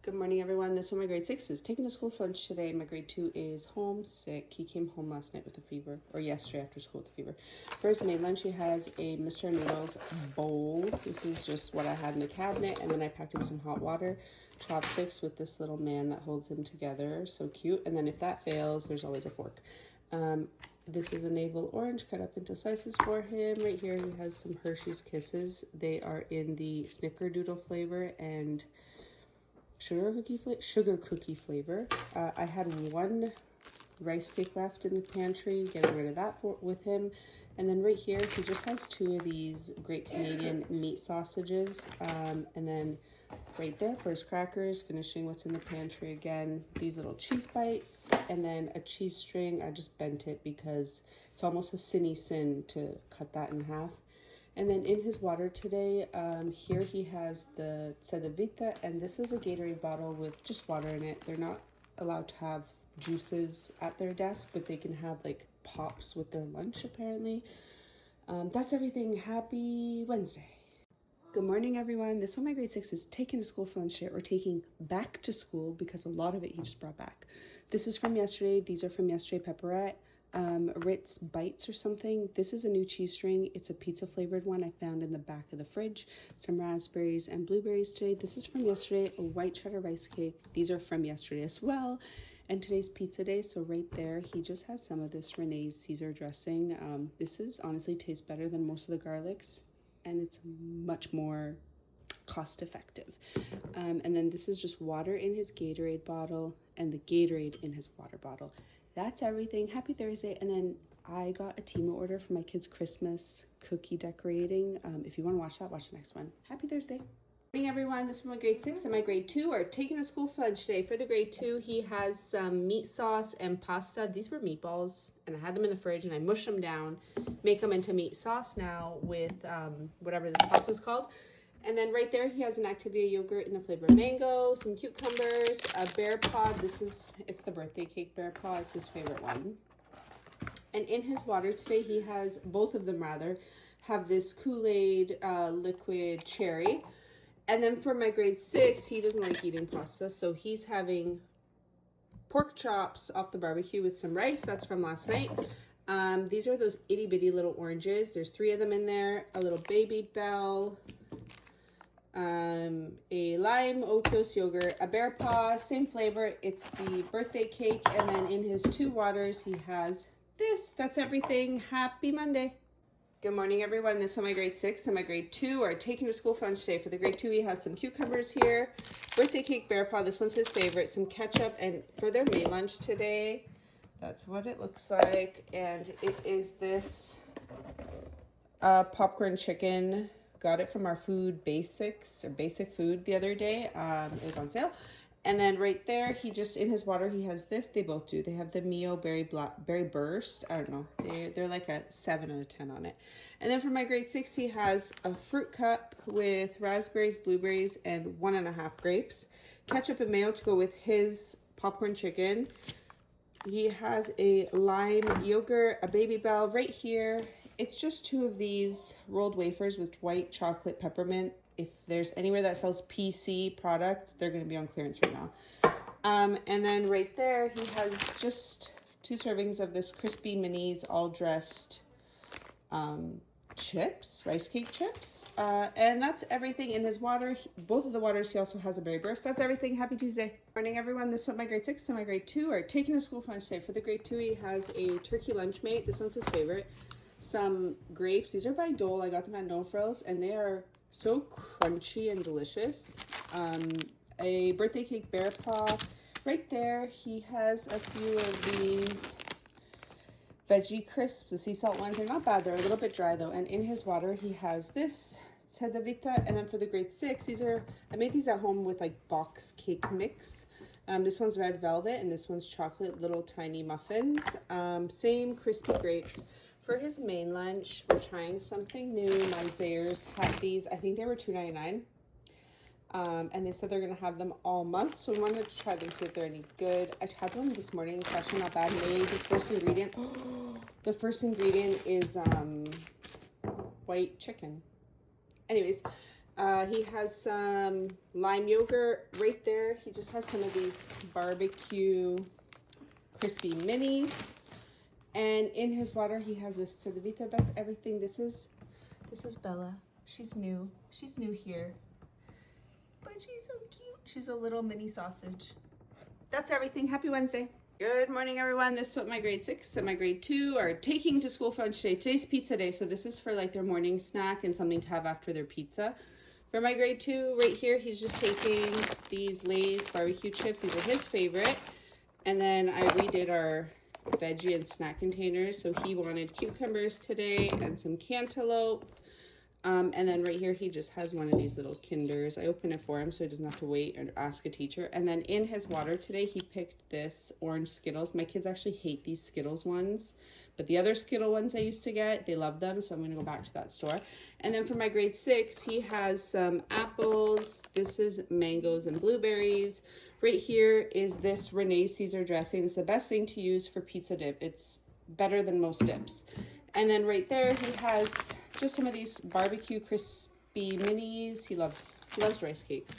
Good morning, everyone. This one, my grade 6 is taking to school for lunch today. My grade 2 is homesick. He came home last night with a fever, or yesterday after school with a fever. For his main lunch, he has a Mr. Noodles bowl. This is just what I had in the cabinet, and then I packed in some hot water, chopsticks with this little man that holds him together. So cute. And then if that fails, there's always a fork. This is a navel orange cut up into slices for him. Right here, he has some Hershey's Kisses. They are in the Snickerdoodle flavor and sugar cookie flavor. I had one rice cake left in the pantry, getting rid of that with him. And then right here, he just has two of these Great Canadian meat sausages. And then right there for his crackers, finishing what's in the pantry again, these little cheese bites, and then a cheese string. I just bent it because it's almost a sin to cut that in half. And then in his water today, here he has the Cedevita, and this is a Gatorade bottle with just water in it. They're not allowed to have juices at their desk, but they can have like pops with their lunch apparently. That's everything. Happy Wednesday. Good morning, everyone. This one, my grade 6 is taking to school for lunch today, or taking back to school because a lot of it he just brought back. This is from yesterday. These are from yesterday, Pepperette. Ritz Bites or something. This is a new cheese string. It's a pizza flavored one I found in the back of the fridge. Some raspberries and blueberries today. This is from yesterday, a white cheddar rice cake. These are from yesterday as well. And today's pizza day, so right there, he just has some of this Renee's Caesar dressing. This is honestly tastes better than most of the garlics, and it's much more cost effective. And then this is just water in his Gatorade bottle and the Gatorade in his water bottle. That's everything. Happy Thursday. And then I got a Temu order for my kids' Christmas cookie decorating. If you want to watch that, watch the next one. Happy Thursday. Good morning, everyone. This is my grade 6 and my grade 2 are taking to school for lunch today. For the grade 2, he has some meat sauce and pasta. These were meatballs, and I had them in the fridge, and I mushed them down, make them into meat sauce now with whatever this pasta is called. And then right there, he has an Activia yogurt in the flavor of mango, some cucumbers, a bear paw. It's the birthday cake bear paw. It's his favorite one. And in his water today, he has, both of them rather, have this Kool-Aid liquid cherry. And then for my grade 6, he doesn't like eating pasta, so he's having pork chops off the barbecue with some rice. That's from last night. These are those itty bitty little oranges. There's 3 of them in there. A little Baby Bell, a lime oat yogurt, a bear paw, same flavor. It's the birthday cake. And then in his 2 waters, he has this. That's everything. Happy Monday. Good morning, everyone. This is my grade 6 and my grade 2 are taking to school for lunch today. For the grade 2, he has some cucumbers here, birthday cake bear paw. This one's his favorite. Some ketchup. And for their main lunch today, that's what it looks like. And it is this popcorn chicken. Got it from our Food Basics or Basic Food the other day. It was on sale. And then right there, he just, in his water, he has this. They both do. They have the Mio Berry Burst. I don't know. They're like a 7 out of 10 on it. And then for my grade 6, he has a fruit cup with raspberries, blueberries, and 1.5 grapes. Ketchup and mayo to go with his popcorn chicken. He has a lime yogurt, a Baby Bell right here. It's just 2 of these rolled wafers with white chocolate peppermint. If there's anywhere that sells PC products, they're going to be on clearance right now. And then right there, he has just 2 servings of this crispy minis, all dressed chips, rice cake chips. And that's everything in his water. Both of the waters, he also has a berry burst. That's everything. Happy Tuesday. Morning, everyone. This is what my grade 6 and my grade 2 are taking to school for lunch today. For the grade 2, he has a turkey Lunchmate. This one's his favorite. Some grapes. These are by Dole. I got them at No Frills, and they are so crunchy and delicious. A birthday cake bear paw. Right there, he has a few of these veggie crisps, the sea salt ones. They're not bad. They're a little bit dry though. And in his water, he has this Cedevita. And then for the grade 6, I made these at home with like box cake mix. This one's red velvet, and this one's chocolate little tiny muffins. Same crispy grapes. For his main lunch, we're trying something new. My Zayres had these. I think they were $2.99. And they said they're going to have them all month. So we wanted to try them, see if they're any good. I tried them this morning. Question, not bad. Made the first ingredient. The first ingredient is white chicken. Anyways, He has some lime yogurt right there. He just has some of these barbecue crispy minis. And in his water, he has this Cedevita. That's everything. This is Bella. She's new. She's new here. But she's so cute. She's a little mini sausage. That's everything. Happy Wednesday. Good morning, everyone. This is what my grade 6 and my grade 2 are taking to school for lunch today. Today's pizza day, so this is for like their morning snack and something to have after their pizza. For my grade 2, right here, he's just taking these Lay's barbecue chips. These are his favorite. And then I redid our veggie and snack containers. So he wanted cucumbers today and some cantaloupe. And then right here, he just has one of these little Kinders. I open it for him so he doesn't have to wait or ask a teacher. And then in his water today, he picked this orange Skittles. My kids actually hate these Skittles ones, but the other Skittle ones I used to get, they love them. So I'm going to go back to that store. And then for my grade 6, he has some apples. This is mangoes and blueberries. Right here is this Renee Caesar dressing. It's the best thing to use for pizza dip. It's better than most dips. And then right there, he has just some of these barbecue crispy minis. He loves rice cakes.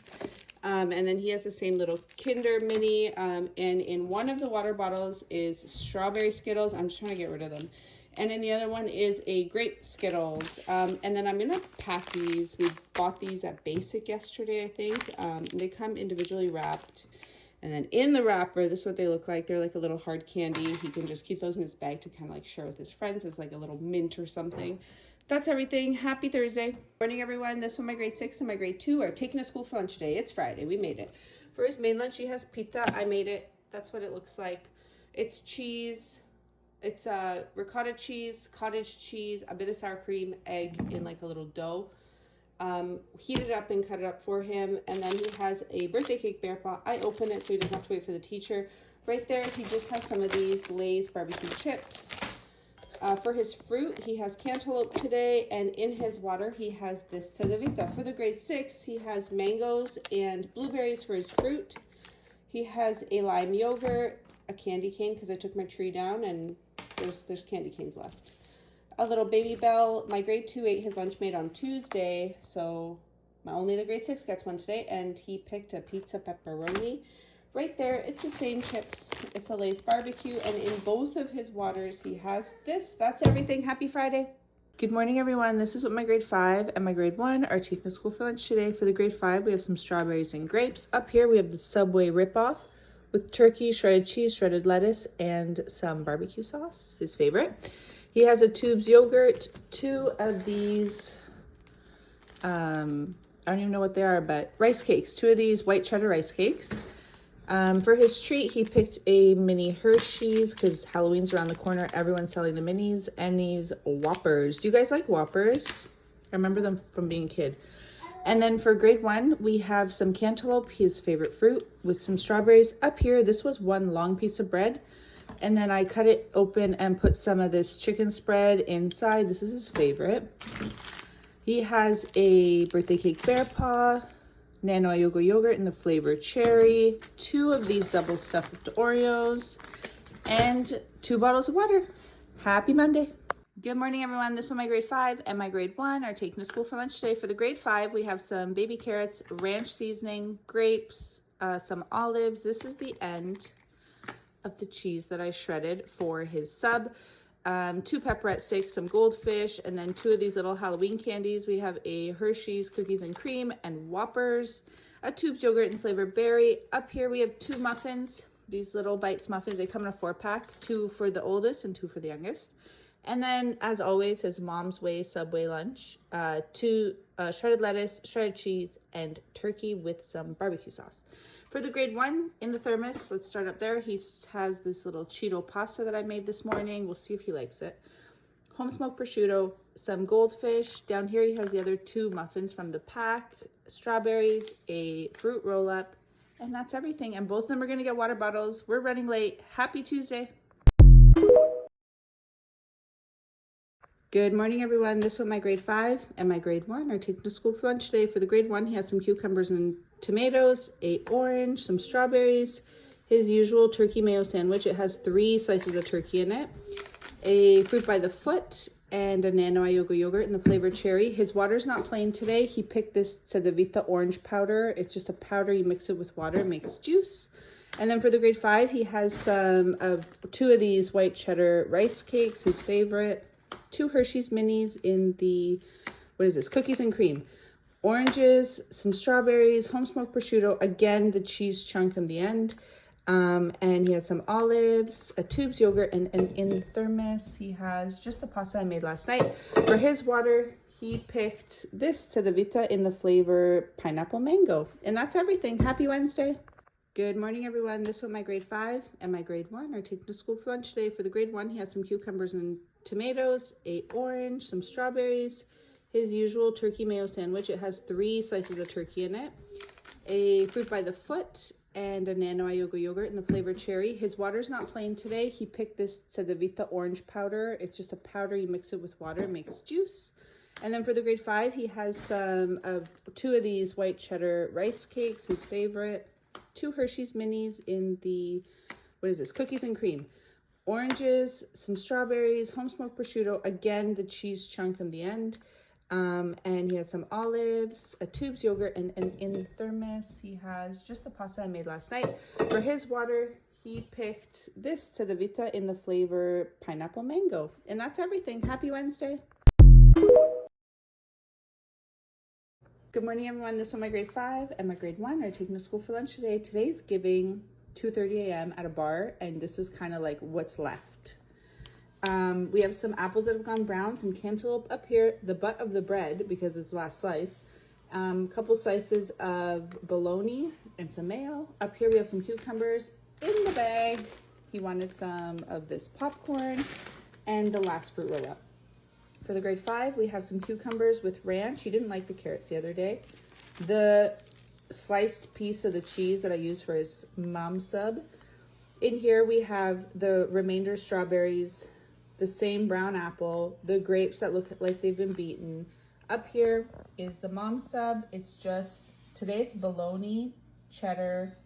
And then he has the same little Kinder mini. And in one of the water bottles is strawberry Skittles. I'm just trying to get rid of them. And in the other one is a grape Skittles. And then I'm going to pack these. We bought these at Basic yesterday, I think. They come individually wrapped. And then in the wrapper, this is what they look like. They're like a little hard candy. He can just keep those in his bag to kind of like share with his friends as like a little mint or something. That's everything. Happy Thursday. Morning, everyone. This one, my grade 6 and my grade 2 are taking to school for lunch today. It's Friday. We made it. For his main lunch, he has pita. I made it. That's what it looks like. It's cheese. It's ricotta cheese, cottage cheese, a bit of sour cream, egg in like a little dough. Heat it up and cut it up for him. And then he has a birthday cake bear paw. I open it so he doesn't have to wait for the teacher. Right there, he just has some of these Lay's barbecue chips. For his fruit, he has cantaloupe today. And in his water, he has this Cedevita. For the grade 6, he has mangoes and blueberries for his fruit. He has a lime yogurt, a candy cane because I took my tree down and there's candy canes left. A little Baby Bell. My grade 2 ate his lunch made on Tuesday, so only the grade 6 gets one today, and he picked a pizza pepperoni. Right there, it's the same chips. It's a Lay's barbecue, and in both of his waters, he has this. That's everything. Happy Friday. Good morning, everyone. This is what my grade 5 and my grade 1 are taking to school for lunch today. For the grade 5, we have some strawberries and grapes. Up here, we have the Subway ripoff with turkey, shredded cheese, shredded lettuce, and some barbecue sauce, his favorite. He has a Tubes yogurt, 2 of these, I don't even know what they are, but rice cakes, 2 of these white cheddar rice cakes. For his treat, he picked a mini Hershey's because Halloween's around the corner. Everyone's selling the minis and these Whoppers. Do you guys like Whoppers? I remember them from being a kid. And then for grade 1, we have some cantaloupe, his favorite fruit, with some strawberries. Up here, this was one long piece of bread. And then I cut it open and put some of this chicken spread inside. This is his favorite. He has a birthday cake bear paw, Nano Yogo yogurt in the flavor cherry, 2 of these double stuffed Oreos, and 2 bottles of water. Happy Monday. Good morning, everyone. This one, my grade 5 and my grade 1 are taking to school for lunch today. For the grade 5, we have some baby carrots, ranch seasoning, grapes, some olives. This is the end of the cheese that I shredded for his sub. 2 pepperette sticks, some goldfish, and then 2 of these little Halloween candies. We have a Hershey's cookies and cream and Whoppers, a Tubes yogurt in the flavor berry. Up here we have 2 muffins, these little Bites muffins. They come in a 4-pack, 2 for the oldest and 2 for the youngest. And then, as always, his Mom's Way Subway lunch, 2 shredded lettuce, shredded cheese, and turkey with some barbecue sauce. For the grade 1 in the thermos, let's start up there. He has this little Cheeto pasta that I made this morning. We'll see if he likes it. Home smoked prosciutto, some goldfish. Down here he has the other 2 muffins from the pack, strawberries, a fruit roll-up, and that's everything. And both of them are going to get water bottles. We're running late. Happy Tuesday. Good morning, everyone. This one, my grade 5 and my grade 1 are taking to school for lunch today. For the grade 1, he has some cucumbers and tomatoes, a orange, some strawberries, his usual turkey mayo sandwich. It has 3 slices of turkey in it, a fruit by the foot, and a Nano Yoga yogurt in the flavor cherry. His water's not plain today. He picked this Sedavita orange powder. It's just a powder. You mix it with water, it makes juice. And then for the grade 5, he has some of 2 of these white cheddar rice cakes, his favorite. 2 Hershey's minis in the, what is this, cookies and cream. Oranges, some strawberries, home smoked prosciutto, again, the cheese chunk in the end. And he has some olives, a tubes yogurt, and in the thermos, he has just the pasta I made last night. For his water, he picked this Sedavita in the flavor pineapple mango. And that's everything. Happy Wednesday. Good morning, everyone. This one, my grade 5 and my grade 1 are taking to school for lunch today. For the grade 1, he has some cucumbers and tomatoes, a orange, some strawberries, his usual turkey mayo sandwich. It has 3 slices of turkey in it, a fruit by the foot, and a Nano Yoga yogurt in the flavor cherry. His water's not plain today. He picked this Sedavita orange powder. It's just a powder. You mix it with water, it makes juice. And then for the grade 5, he has some of 2 of these white cheddar rice cakes, his favorite. 2 Hershey's minis in the, what is this, cookies and cream. Oranges, some strawberries, home smoked prosciutto, again, the cheese chunk in the end. And he has some olives, a tubes yogurt, and in the thermos, he has just the pasta I made last night. For his water, he picked this Sedavita in the flavor pineapple mango. And that's everything. Happy Wednesday. Good morning, everyone. This one, my grade 5 and my grade 1 are taking to school for lunch today. Today's giving 2:30 a.m. at a bar, and this is kind of like what's left. We have some apples that have gone brown, some cantaloupe up here, the butt of the bread because it's the last slice, couple slices of bologna and some mayo. Up here we have some cucumbers in the bag. He wanted some of this popcorn and the last fruit roll up. For the grade 5, we have some cucumbers with ranch. He didn't like the carrots the other day. The sliced piece of the cheese that I used for his mom sub. In here we have the remainder strawberries, the same brown apple, the grapes that look like they've been beaten. Up here is the mom sub. It's just, today it's bologna, cheddar,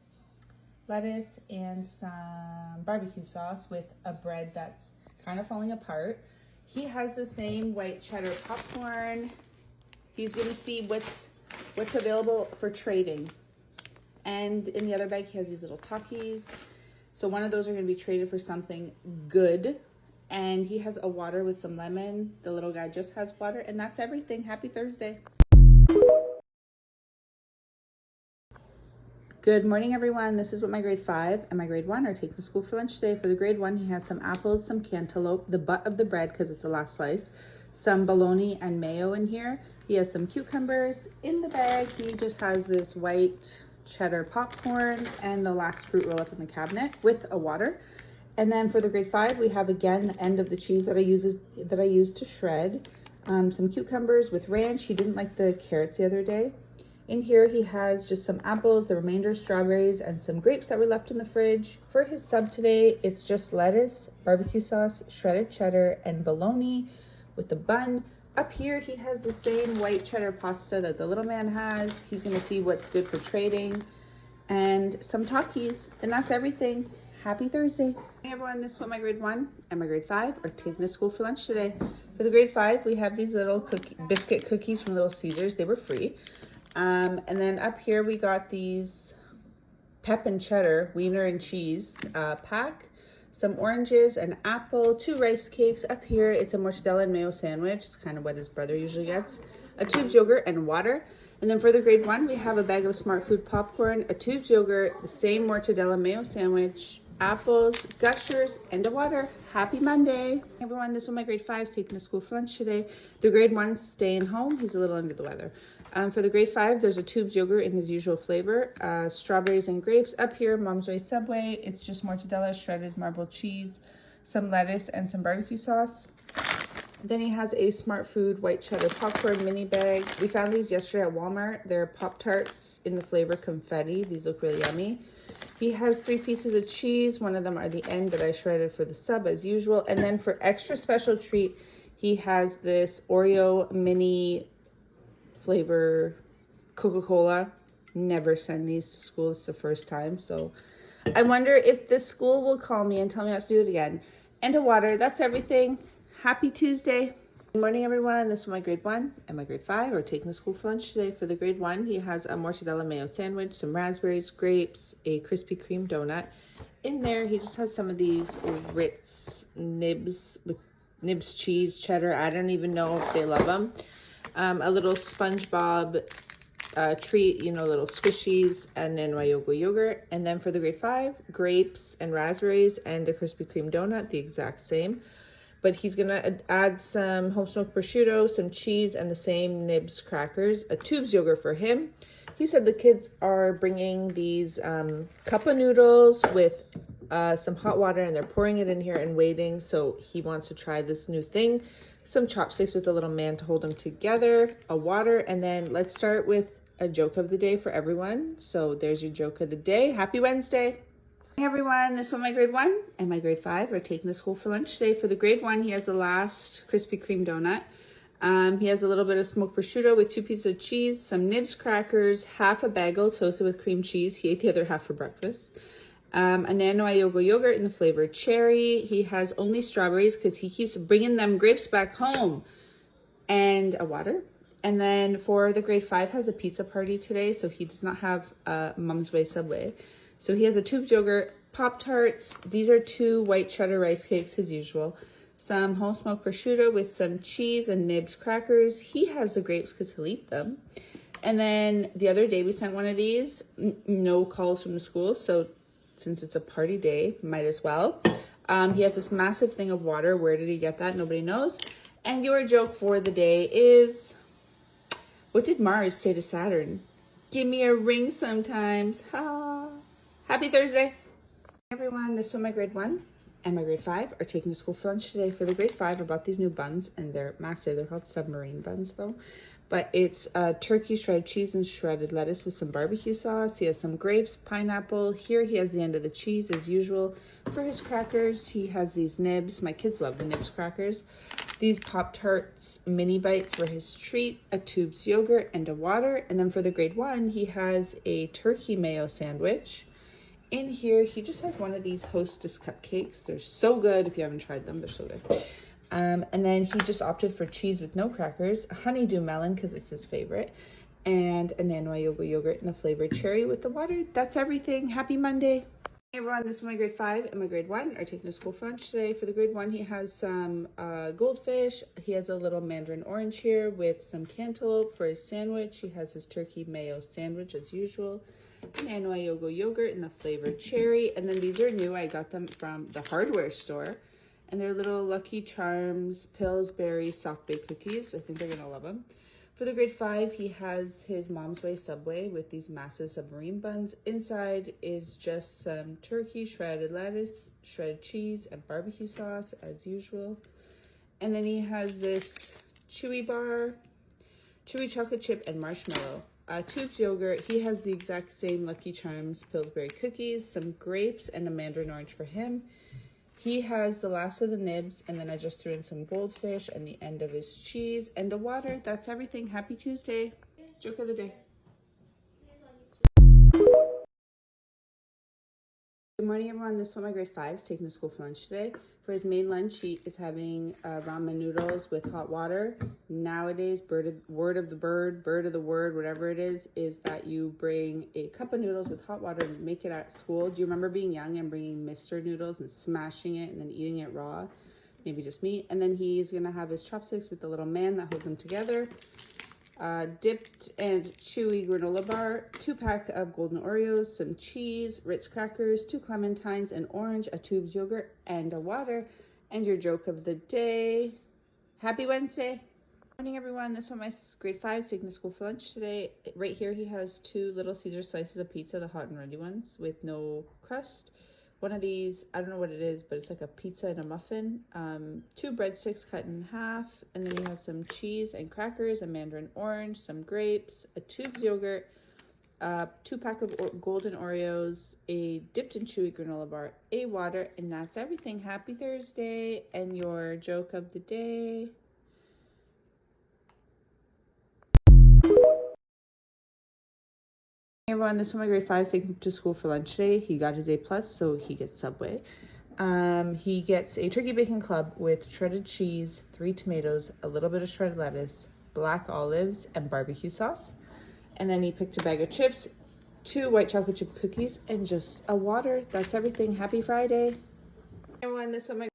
lettuce, and some barbecue sauce with a bread that's kind of falling apart. He has the same white cheddar popcorn. He's gonna see what's available for trading. And in the other bag, he has these little Takis. So one of those are gonna be traded for something good. And he has a water with some lemon. The little guy just has water, and that's everything. Happy Thursday. Good morning, everyone. This is what my grade 5 and my grade 1 are taking to school for lunch today. For the grade 1, he has some apples, some cantaloupe, the butt of the bread because it's the last slice, some bologna and mayo in here. He has some cucumbers in the bag. He just has this white cheddar popcorn and the last fruit roll up in the cabinet with a water. And then for the grade 5, we have again the end of the cheese that I use to shred. Some cucumbers with ranch. He didn't like the carrots the other day. In here, he has just some apples, the remainder strawberries, and some grapes that were left in the fridge. For his sub today, it's just lettuce, barbecue sauce, shredded cheddar, and bologna with the bun. Up here, he has the same white cheddar pasta that the little man has. He's going to see what's good for trading. And some Takis. And that's everything. Happy Thursday. Hey everyone, this is what my grade 1 and my grade 5 are taking to school for lunch today. For the grade 5, we have these little biscuit cookies from Little Caesars. They were free. And then up here we got these pep and cheddar wiener and cheese pack, some oranges, an apple, 2 rice cakes. Up here it's a mortadella and mayo sandwich. It's kind of what his brother usually gets. A tubes yogurt and water. And then for the grade 1, we have a bag of Smart Food popcorn, a tubes yogurt, the same mortadella mayo sandwich, apples, Gushers, and a water. Happy Monday. Hey everyone, this one my grade 5 is taking to school for lunch today. The grade 1's staying home. He's a little under the weather. For the grade 5, there's a tubes yogurt in his usual flavor, strawberries and grapes. Up here, Mom's Way Subway. It's just mortadella, shredded marbled cheese, some lettuce, and some barbecue sauce. Then he has a Smart Food white cheddar popcorn mini bag. We found these yesterday at Walmart. They're Pop-Tarts in the flavor confetti. These look really yummy. He has 3 pieces of cheese. One of them are the end that I shredded for the sub as usual. And then for extra special treat, he has this Oreo mini flavor Coca-Cola. Never send these to school. It's the first time. So I wonder if this school will call me and tell me not to do it again. And a water. That's everything. Happy Tuesday. Good morning, everyone. This is my grade 1 and my grade 5 are taking to school for lunch today. For the grade 1, he has a mortadella mayo sandwich, some raspberries, grapes, a Krispy Kreme donut. In there, he just has some of these Ritz nibs with nibs cheese, cheddar. I don't even know if they love them. A little SpongeBob treat, little squishies, and then Ryogo yogurt. And then for the grade 5, grapes and raspberries and a Krispy Kreme donut, the exact same. But he's gonna add some home smoked prosciutto, some cheese, and the same nibs crackers, a tubes yogurt for him. He said the kids are bringing these cup of noodles with some hot water, and they're pouring it in here and waiting. So he wants to try this new thing. Some chopsticks with a little man to hold them together, a water, and then let's start with a joke of the day for everyone. So there's your joke of the day. Happy Wednesday. Hey everyone, this is my grade 1 and my grade 5 are taking to school for lunch today. For the grade 1, he has the last Krispy Kreme donut. He has a little bit of smoked prosciutto with 2 pieces of cheese, some nibs crackers, half a bagel toasted with cream cheese. He ate the other half for breakfast. A Nano Yogo yogurt in the flavor cherry. He has only strawberries because he keeps bringing them grapes back home. And a water. And then for the grade 5 has a pizza party today, so he does not have Mom's Way Subway. So he has a tubed yogurt, Pop-Tarts. These are 2 white cheddar rice cakes as usual. Some home smoked prosciutto with some cheese and nibs crackers. He has the grapes because he'll eat them. And then the other day we sent one of these. No calls from the school, so since it's a party day, might as well. He has this massive thing of water. Where did he get that? Nobody knows. And your joke for the day is, what did Mars say to Saturn? Give me a ring sometimes. Ha! Happy Thursday. Hey everyone, this is my grade 1 and my grade 5 are taking to school for lunch today. For the grade 5, I bought these new buns and they're massive. They're called submarine buns though. But it's turkey, shredded cheese, and shredded lettuce with some barbecue sauce. He has some grapes, pineapple. Here he has the end of the cheese as usual. For his crackers, he has these nibs. My kids love the nibs crackers. These Pop-Tarts mini bites for his treat, a tubes yogurt, and a water. And then for the grade 1, he has a turkey mayo sandwich. In here, he just has one of these Hostess cupcakes. They're so good. If you haven't tried them, they're so good. And then he just opted for cheese with no crackers, a honeydew melon because it's his favorite, and a Nano Yogo yogurt in the flavor cherry with the water. That's everything. Happy Monday. Hey everyone, this is my grade 5 and my grade 1 are taking to school for lunch today. For the grade 1, he has some goldfish. He has a little mandarin orange here with some cantaloupe for his sandwich. He has his turkey mayo sandwich as usual. Nano Yogo yogurt in the flavor cherry. And then these are new. I got them from the hardware store. And they're little Lucky Charms Pillsbury soft baked cookies. I think they're going to love them. For the grade 5, he has his Mom's Way Subway with these massive submarine buns. Inside is just some turkey, shredded lettuce, shredded cheese, and barbecue sauce as usual. And then he has this chewy bar, chewy chocolate chip, and marshmallow. Tubes yogurt. He has the exact same Lucky Charms Pillsbury cookies, some grapes, and a mandarin orange for him. He has the last of the nibs, and then I just threw in some goldfish and the end of his cheese and a water. That's everything. Happy Tuesday. Joke of the day. Good morning, everyone. This is what my grade 5 is taking to school for lunch today. For his main lunch, he is having ramen noodles with hot water. Nowadays, word of the word, whatever it is that you bring a cup of noodles with hot water and make it at school. Do you remember being young and bringing Mr. Noodles and smashing it and then eating it raw? Maybe just me. And then he's going to have his chopsticks with the little man that holds them together. Dipped and chewy granola bar, 2-pack of golden Oreos, some cheese, Ritz crackers, 2 clementines, an orange, a tubes yogurt, and a water. And your joke of the day. Happy Wednesday. Good morning, everyone. This one my grade 5 is taking to school for lunch today. Right here, he has 2 Little Caesar slices of pizza, the hot and ready ones, with no crust. One of these, I don't know what it is, but it's like a pizza and a muffin. 2 breadsticks cut in half. And then he has some cheese and crackers, a mandarin orange, some grapes, a tubes yogurt, 2-pack of golden Oreos, a dipped and chewy granola bar, a water, and that's everything. Happy Thursday. And your joke of the day. Hey everyone, this is my grade 5 taking to school for lunch today. He got his A+, so he gets Subway. He gets a turkey bacon club with shredded cheese, 3 tomatoes, a little bit of shredded lettuce, black olives, and barbecue sauce. And then he picked a bag of chips, 2 white chocolate chip cookies, and just a water. That's everything. Happy Friday. Everyone, this one my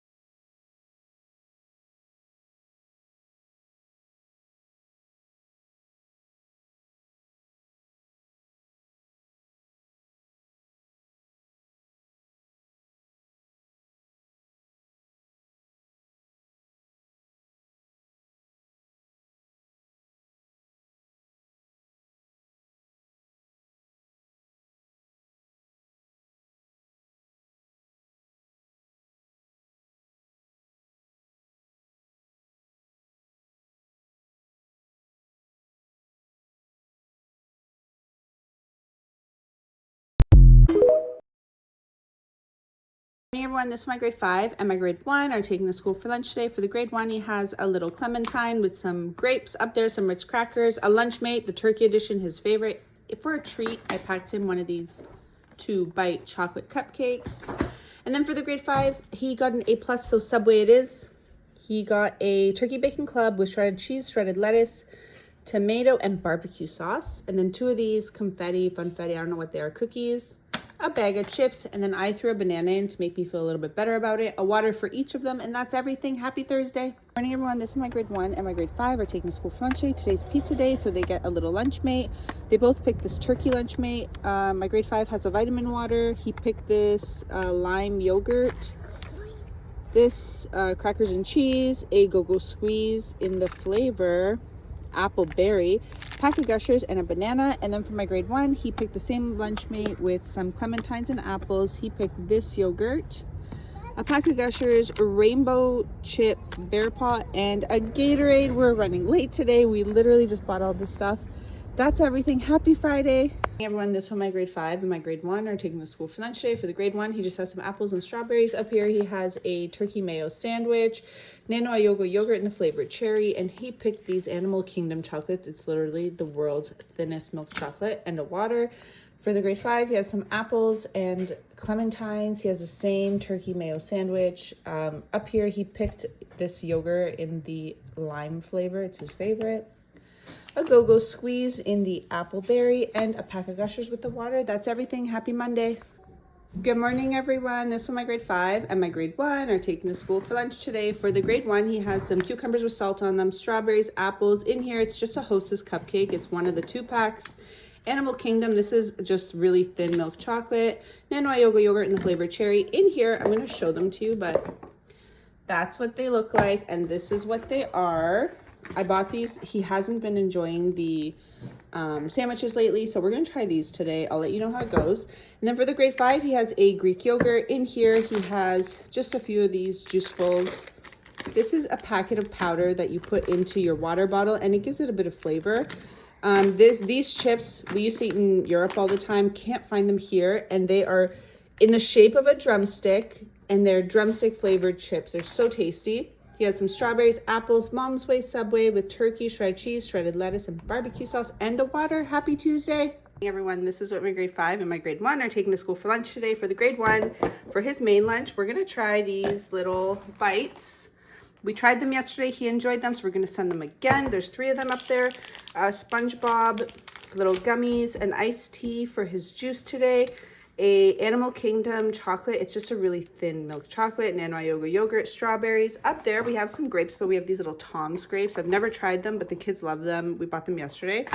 Hey everyone, this is my grade 5 and my grade 1 are taking to school for lunch today. For the grade 1, he has a little clementine with some grapes up there, some Ritz crackers, a Lunchmate, the turkey edition, his favorite. For a treat, I packed him one of these 2-bite chocolate cupcakes. And then for the grade 5, he got an A+, so Subway it is. He got a turkey bacon club with shredded cheese, shredded lettuce, tomato, and barbecue sauce. And then 2 of these confetti, funfetti, I don't know what they are, cookies, a bag of chips, and then I threw a banana in to make me feel a little bit better about it. A water for each of them, and that's everything. Happy Thursday. Good morning, everyone. This is my grade 1 and my grade 5 are taking to school for lunch day. Today's pizza day, so they get a little Lunchmate. They both picked this turkey Lunchmate. My grade 5 has a vitamin water. He picked this lime yogurt. This crackers and cheese, a go-go squeeze in the flavor apple berry, pack of Gushers, and a banana. And then for my grade 1, he picked the same Lunchmate with some clementines and apples. He picked this yogurt, a pack of Gushers, a rainbow chip bear paw, and a Gatorade. We're running late today. We literally just bought all this stuff. That's everything. Happy Friday. Hey everyone, this one my grade 5 and my grade 1 are taking to school for lunch today. For the grade 1, he just has some apples and strawberries. Up here he has a turkey mayo sandwich, Nano Ayogo yogurt in the flavored cherry, and he picked these Animal Kingdom chocolates. It's literally the world's thinnest milk chocolate, and a water. For the grade 5, he has some apples and clementines. He has the same turkey mayo sandwich. Up here he picked this yogurt in the lime flavor. It's his favorite. A go-go squeeze in the apple berry, and a pack of Gushers with the water. That's everything. Happy Monday. Good morning, everyone. This one my grade 5 and my grade 1 are taking to school for lunch today. For the grade 1, he has some cucumbers with salt on them, strawberries, apples. In here, it's just a Hostess cupcake. It's one of the 2 packs. Animal Kingdom, this is just really thin milk chocolate. Nano Ayogo yogurt in the flavored cherry. In here, I'm going to show them to you, but that's what they look like, and this is what they are. I bought these. He hasn't been enjoying the sandwiches lately, so we're going to try these today. I'll let you know how it goes. And then for the grade 5, he has a Greek yogurt. In here, he has just a few of these juicefuls. This is a packet of powder that you put into your water bottle, and it gives it a bit of flavor. These chips, we used to eat in Europe all the time. Can't find them here, and they are in the shape of a drumstick, and they're drumstick flavored chips. They're so tasty. He has some strawberries, apples, Mom's Way Subway with turkey, shredded cheese, shredded lettuce, and barbecue sauce, and a water. Happy Tuesday. Hey everyone, this is what my grade 5 and my grade 1 are taking to school for lunch today. For the grade 1, for his main lunch, we're going to try these little bites. We tried them yesterday. He enjoyed them, so we're going to send them again. There's 3 of them up there. SpongeBob, little gummies, an iced tea for his juice today. A Animal Kingdom chocolate. It's just a really thin milk chocolate. Nano Ayogo yogurt, strawberries. Up there, we have some grapes, but we have these little Tom's grapes. I've never tried them, but the kids love them. We bought them yesterday.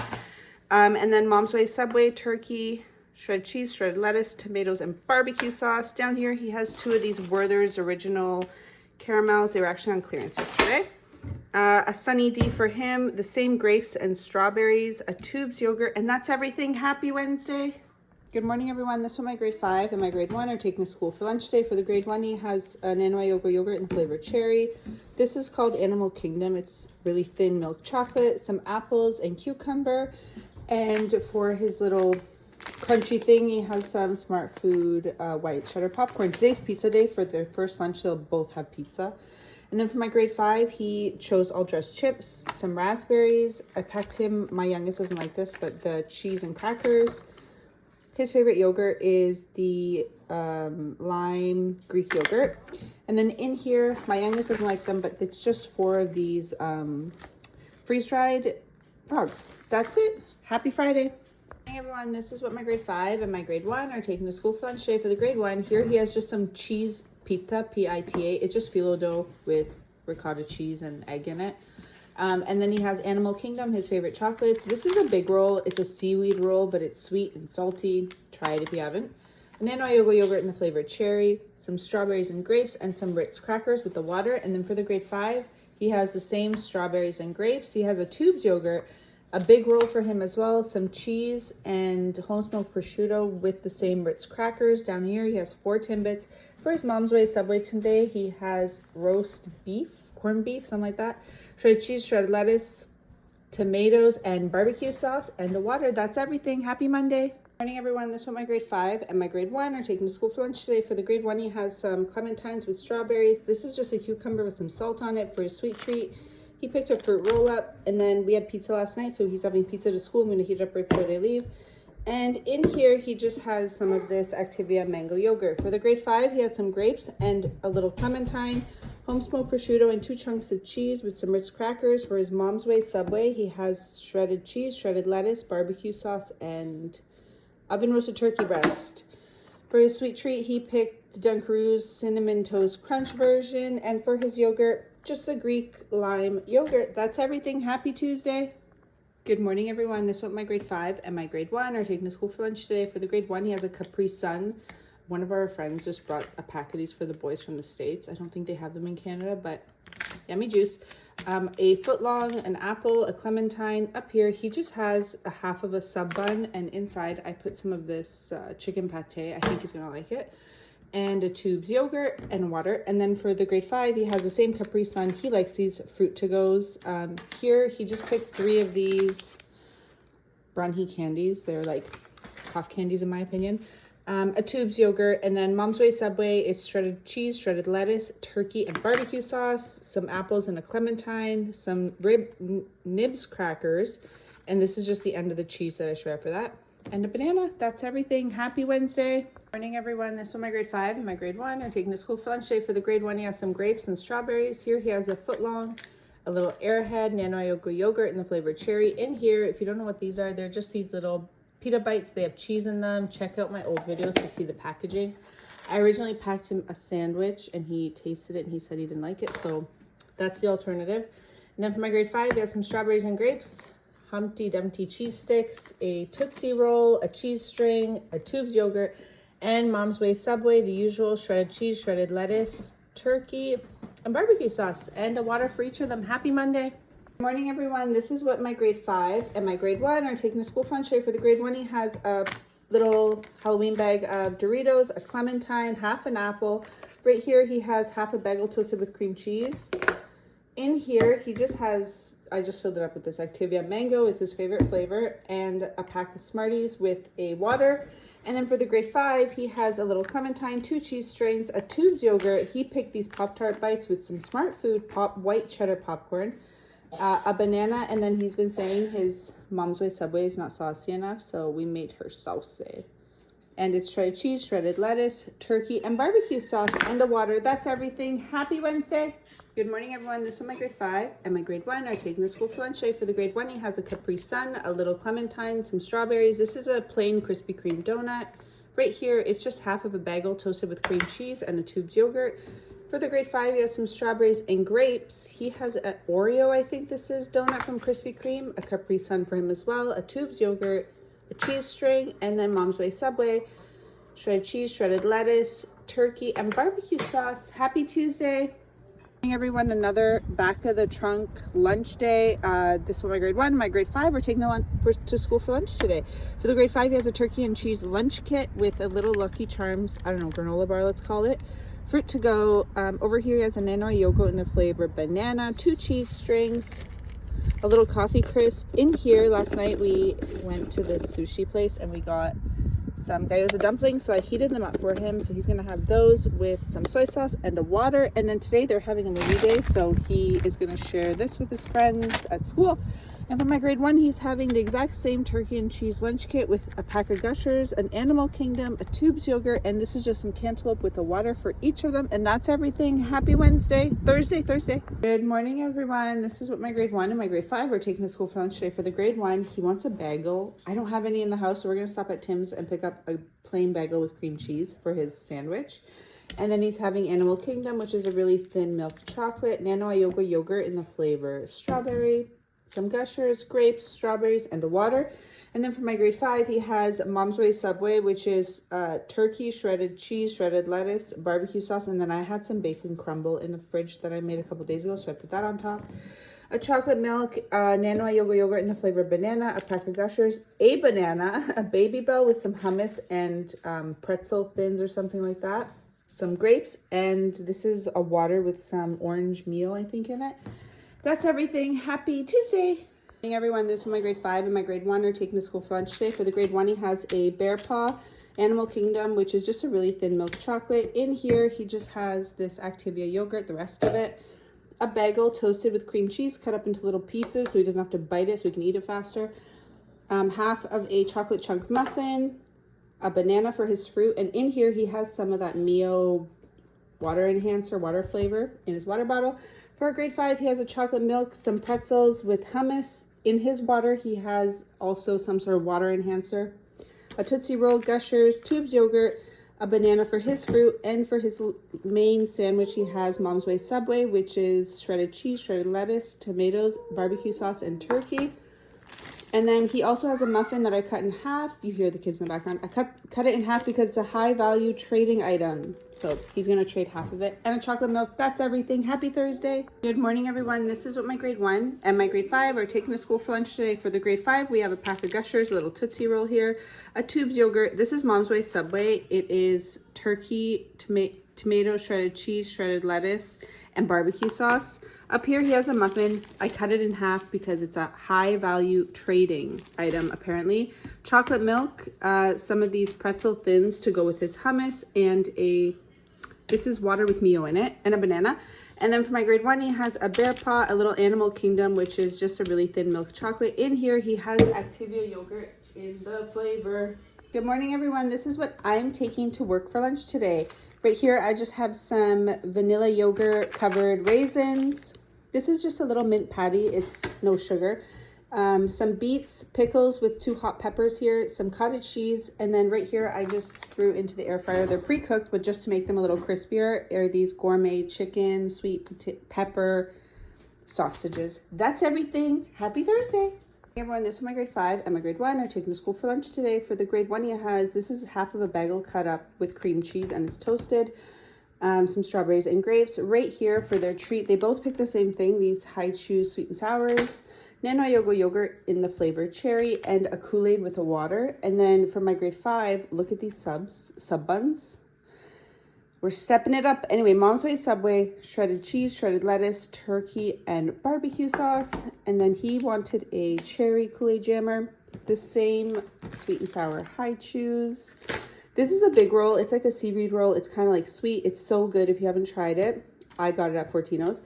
And then Mom's Way Subway, turkey, shredded cheese, shredded lettuce, tomatoes, and barbecue sauce. Down here, he has 2 of these Werther's original caramels. They were actually on clearance yesterday. A Sunny D for him, the same grapes and strawberries, a Tubes yogurt, and that's everything. Happy Wednesday. Good morning, everyone. This one my grade 5 and my grade 1 are taking to school for lunch today. For the grade 1, he has an Nano Ayogo yogurt in the flavored cherry. This is called Animal Kingdom. It's really thin milk chocolate, some apples, and cucumber. And for his little crunchy thing, he has some Smart Food white cheddar popcorn. Today's pizza day. For their first lunch, they'll both have pizza. And then for my grade 5, he chose all dressed chips, some raspberries. I packed him, my youngest doesn't like this, but the cheese and crackers. His favorite yogurt is the lime Greek yogurt. And then in here, my youngest doesn't like them, but it's just 4 of these freeze-dried frogs. That's it. Happy Friday. Hey everyone, this is what my grade 5 and my grade 1 are taking to school for lunch today. For the grade 1, here he has just some cheese pita, P-I-T-A. It's just phyllo dough with ricotta cheese and egg in it. And then he has Animal Kingdom, his favorite chocolates. This is a big roll. It's a seaweed roll, but it's sweet and salty. Try it if you haven't. A Nano Yogo yogurt in the flavor cherry, some strawberries and grapes, and some Ritz crackers with the water. And then for the grade 5, he has the same strawberries and grapes. He has a Tubes yogurt, a big roll for him as well, some cheese and whole milk prosciutto with the same Ritz crackers. Down here, he has 4 Timbits. For his Mom's Way Subway today, he has roast beef, corned beef, something like that, shredded cheese, shredded lettuce, tomatoes, and barbecue sauce, and the water. That's everything. Happy Monday. Morning, everyone. This is what my grade 5 and my grade 1 are taking to school for lunch today. For the grade 1, he has some clementines with strawberries. This is just a cucumber with some salt on it for his sweet treat. He picked a fruit roll-up, and then we had pizza last night, so he's having pizza to school. I'm going to heat it up right before they leave. And in here, he just has some of this Activia mango yogurt. For the grade 5, he has some grapes and a little clementine, home smoked prosciutto, and 2 chunks of cheese with some Ritz crackers. For his Mom's Way Subway, he has shredded cheese, shredded lettuce, barbecue sauce, and oven roasted turkey breast. For his sweet treat, he picked Dunkaroos Cinnamon Toast Crunch version. And for his yogurt, just a Greek lime yogurt. That's everything. Happy Tuesday. Good morning, everyone. This is what my grade 5 and my grade 1 are taking to school for lunch today. For the grade 1, he has a Capri Sun. One of our friends just brought a pack of these for the boys from the States. I don't think they have them in Canada, but yummy juice. A footlong, an apple, a clementine. Up here, he just has a half of a sub bun, and inside I put some of this chicken pate. I think he's gonna like it. And a Tubes yogurt and water. And then for the grade 5, he has the same Capri Sun. He likes these fruit to-goes. Here, he just picked 3 of these Brunhee candies. They're like cough candies in my opinion. A Tubes yogurt, and then Mom's Way Subway. It's shredded cheese, shredded lettuce, turkey, and barbecue sauce, some apples and a clementine, some nibs crackers, and this is just the end of the cheese that I shred for that, and a banana. That's everything. Happy Wednesday. Morning, everyone. This is my grade 5 and my grade 1 are taking to school for lunch today. For the grade 1, he has some grapes and strawberries. Here he has a footlong, a little Airhead Nano Yogo yogurt in the flavor cherry. In here, if you don't know what these are, they're just these little pita bites. They have cheese in them. Check out my old videos to see the packaging. I originally packed him a sandwich and he tasted it and he said he didn't like it, so that's the alternative. And then for my grade 5, he has some strawberries and grapes, Humpty Dumpty cheese sticks, a Tootsie Roll, a cheese string, a Tubes yogurt, and Mom's Way Subway, the usual shredded cheese, shredded lettuce, turkey, and barbecue sauce, and a water for each of them. Happy Monday. Good morning, everyone. This is what my grade 5 and my grade 1 are taking to school for lunch today. For the grade 1, he has a little Halloween bag of Doritos, a clementine, half an apple. Right here, he has half a bagel toasted with cream cheese. In here, he just has, I just filled it up with this Activia mango. It's his favorite flavor, and a pack of Smarties with a water. And then for the grade 5, he has a little clementine, 2 cheese strings, a Tubes yogurt. He picked these Pop-Tart bites with some Smart Food white cheddar popcorn, a banana, and then he's been saying his Mom's Way Subway is not saucy enough, so we made her saucy. And it's shredded cheese, shredded lettuce, turkey, and barbecue sauce, and a water. That's everything. Happy Wednesday. Good morning, everyone. This is my grade 5 and my grade 1 are taking to school for lunch today. For the grade 1, he has a Capri Sun, a little clementine, some strawberries. This is a plain Krispy Kreme donut. Right here, it's just half of a bagel toasted with cream cheese and a Tubes yogurt. For the grade 5, he has some strawberries and grapes. He has an Oreo, I think this is, donut from Krispy Kreme, a Capri Sun for him as well, a Tubes yogurt, a cheese string, and then Mom's Way Subway, shredded cheese, shredded lettuce, turkey, and barbecue sauce. Happy Tuesday. Morning, everyone. Another back of the trunk lunch day. This is my grade 1, my grade 5 are taking to school for lunch today. For the grade 5, he has a turkey and cheese lunch kit with a little Lucky Charms, I don't know, granola bar, let's call it. Fruit to go. Over here, he has a Nano Yogo in the flavor banana, 2 cheese strings, a little coffee crisp. In here, last night we went to this sushi place and we got some gyoza dumplings, so I heated them up for him, so he's gonna have those with some soy sauce and a water. And then today they're having a movie day, so he is gonna share this with his friends at school. And for my grade 1, he's having the exact same turkey and cheese lunch kit with a pack of Gushers, an Animal Kingdom, a Tubes yogurt, and this is just some cantaloupe with the water for each of them. And that's everything. Happy Thursday. Good morning, everyone. This is what my grade 1 and my grade 5 are taking to school for lunch today. For the grade 1, he wants a bagel. I don't have any in the house, so we're going to stop at Tim's and pick up a plain bagel with cream cheese for his sandwich. And then he's having Animal Kingdom, which is a really thin milk chocolate, Nano Ayogo yogurt in the flavor strawberry, some Gushers, grapes, strawberries, and a water. And then for my grade 5, he has Mom's Way Subway, which is turkey, shredded cheese, shredded lettuce, barbecue sauce, and then I had some bacon crumble in the fridge that I made a couple days ago, so I put that on top. A chocolate milk, Nano Ayogo yogurt in the flavor banana, a pack of Gushers, a banana, a Baby Bell with some hummus and pretzel thins or something like that, some grapes, and this is a water with some orange meal, I think, in it. That's everything. Happy Tuesday. Good morning, everyone. This is my grade 5 and my grade 1 are taking to school for lunch today. For the grade 1, he has a Bear Paw Animal Kingdom, which is just a really thin milk chocolate. In here, he just has this Activia yogurt, the rest of it. A bagel toasted with cream cheese, cut up into little pieces so he doesn't have to bite it so he can eat it faster. Half of a chocolate chunk muffin, a banana for his fruit, and in here he has some of that Mio water enhancer, water flavor in his water bottle. For grade 5, he has a chocolate milk, some pretzels with hummus. In his water, he has also some sort of water enhancer, a Tootsie Roll, Gushers, Tubes yogurt, a banana for his fruit, and for his main sandwich, he has Mom's Way Subway, which is shredded cheese, shredded lettuce, tomatoes, barbecue sauce, and turkey. And then he also has a muffin that I cut in half. You hear the kids in the background. I cut it in half because it's a high value trading item. So he's going to trade half of it. And a chocolate milk. That's everything. Happy Thursday. Good morning, everyone. This is what my grade 1 and my grade 5 are taking to school for lunch today. For the grade 5, we have a pack of Gushers, a little Tootsie Roll here, a Tubes yogurt. This is Mom's Way Subway. It is turkey, tomato, shredded cheese, shredded lettuce, and barbecue sauce. Up here, he has a muffin. I cut it in half because it's a high value trading item, apparently. Chocolate milk, some of these pretzel thins to go with his hummus, and this is water with Mio in it, and a banana. And then for my grade 1, he has a Bear Paw, a little Animal Kingdom, which is just a really thin milk chocolate. In here, he has Activia yogurt in the flavor. Good morning, everyone. This is what I'm taking to work for lunch today. Right here, I just have some vanilla yogurt covered raisins. This is just a little mint patty. It's no sugar. Some beets, pickles with 2 hot peppers here, some cottage cheese, and then right here I just threw into the air fryer. They're pre-cooked, but just to make them a little crispier are these gourmet chicken, sweet pepper sausages. That's everything. Happy Thursday. Hey everyone, this is my grade 5 and my grade 1 are taking to school for lunch today. For the grade 1, he has, this is half of a bagel cut up with cream cheese and it's toasted. Some strawberries and grapes. Right here for their treat, they both picked the same thing, these Hi-Chew sweet and sours, Nano Ayogo yogurt in the flavor cherry, and a Kool-Aid with a water. And then for my grade 5, look at these sub buns. We're stepping it up. Anyway, Mom's Way Subway, shredded cheese, shredded lettuce, turkey, and barbecue sauce. And then he wanted a cherry Kool-Aid jammer, the same sweet and sour Hi-Chews. This is a big roll. It's like a seaweed roll. It's kind of like sweet. It's so good if you haven't tried it. I got it at Fortino's.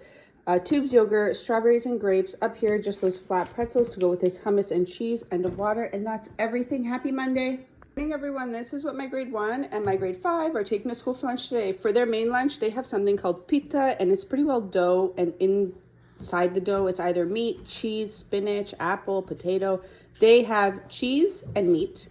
Tubes yogurt, strawberries and grapes. Up here, just those flat pretzels to go with his hummus and cheese and a water. And that's everything. Happy Monday. Good morning, everyone. This is what my grade 1 and my grade 5 are taking to school for lunch today. For their main lunch, they have something called pita, and it's pretty well dough. And inside the dough is either meat, cheese, spinach, apple, potato. They have cheese and meat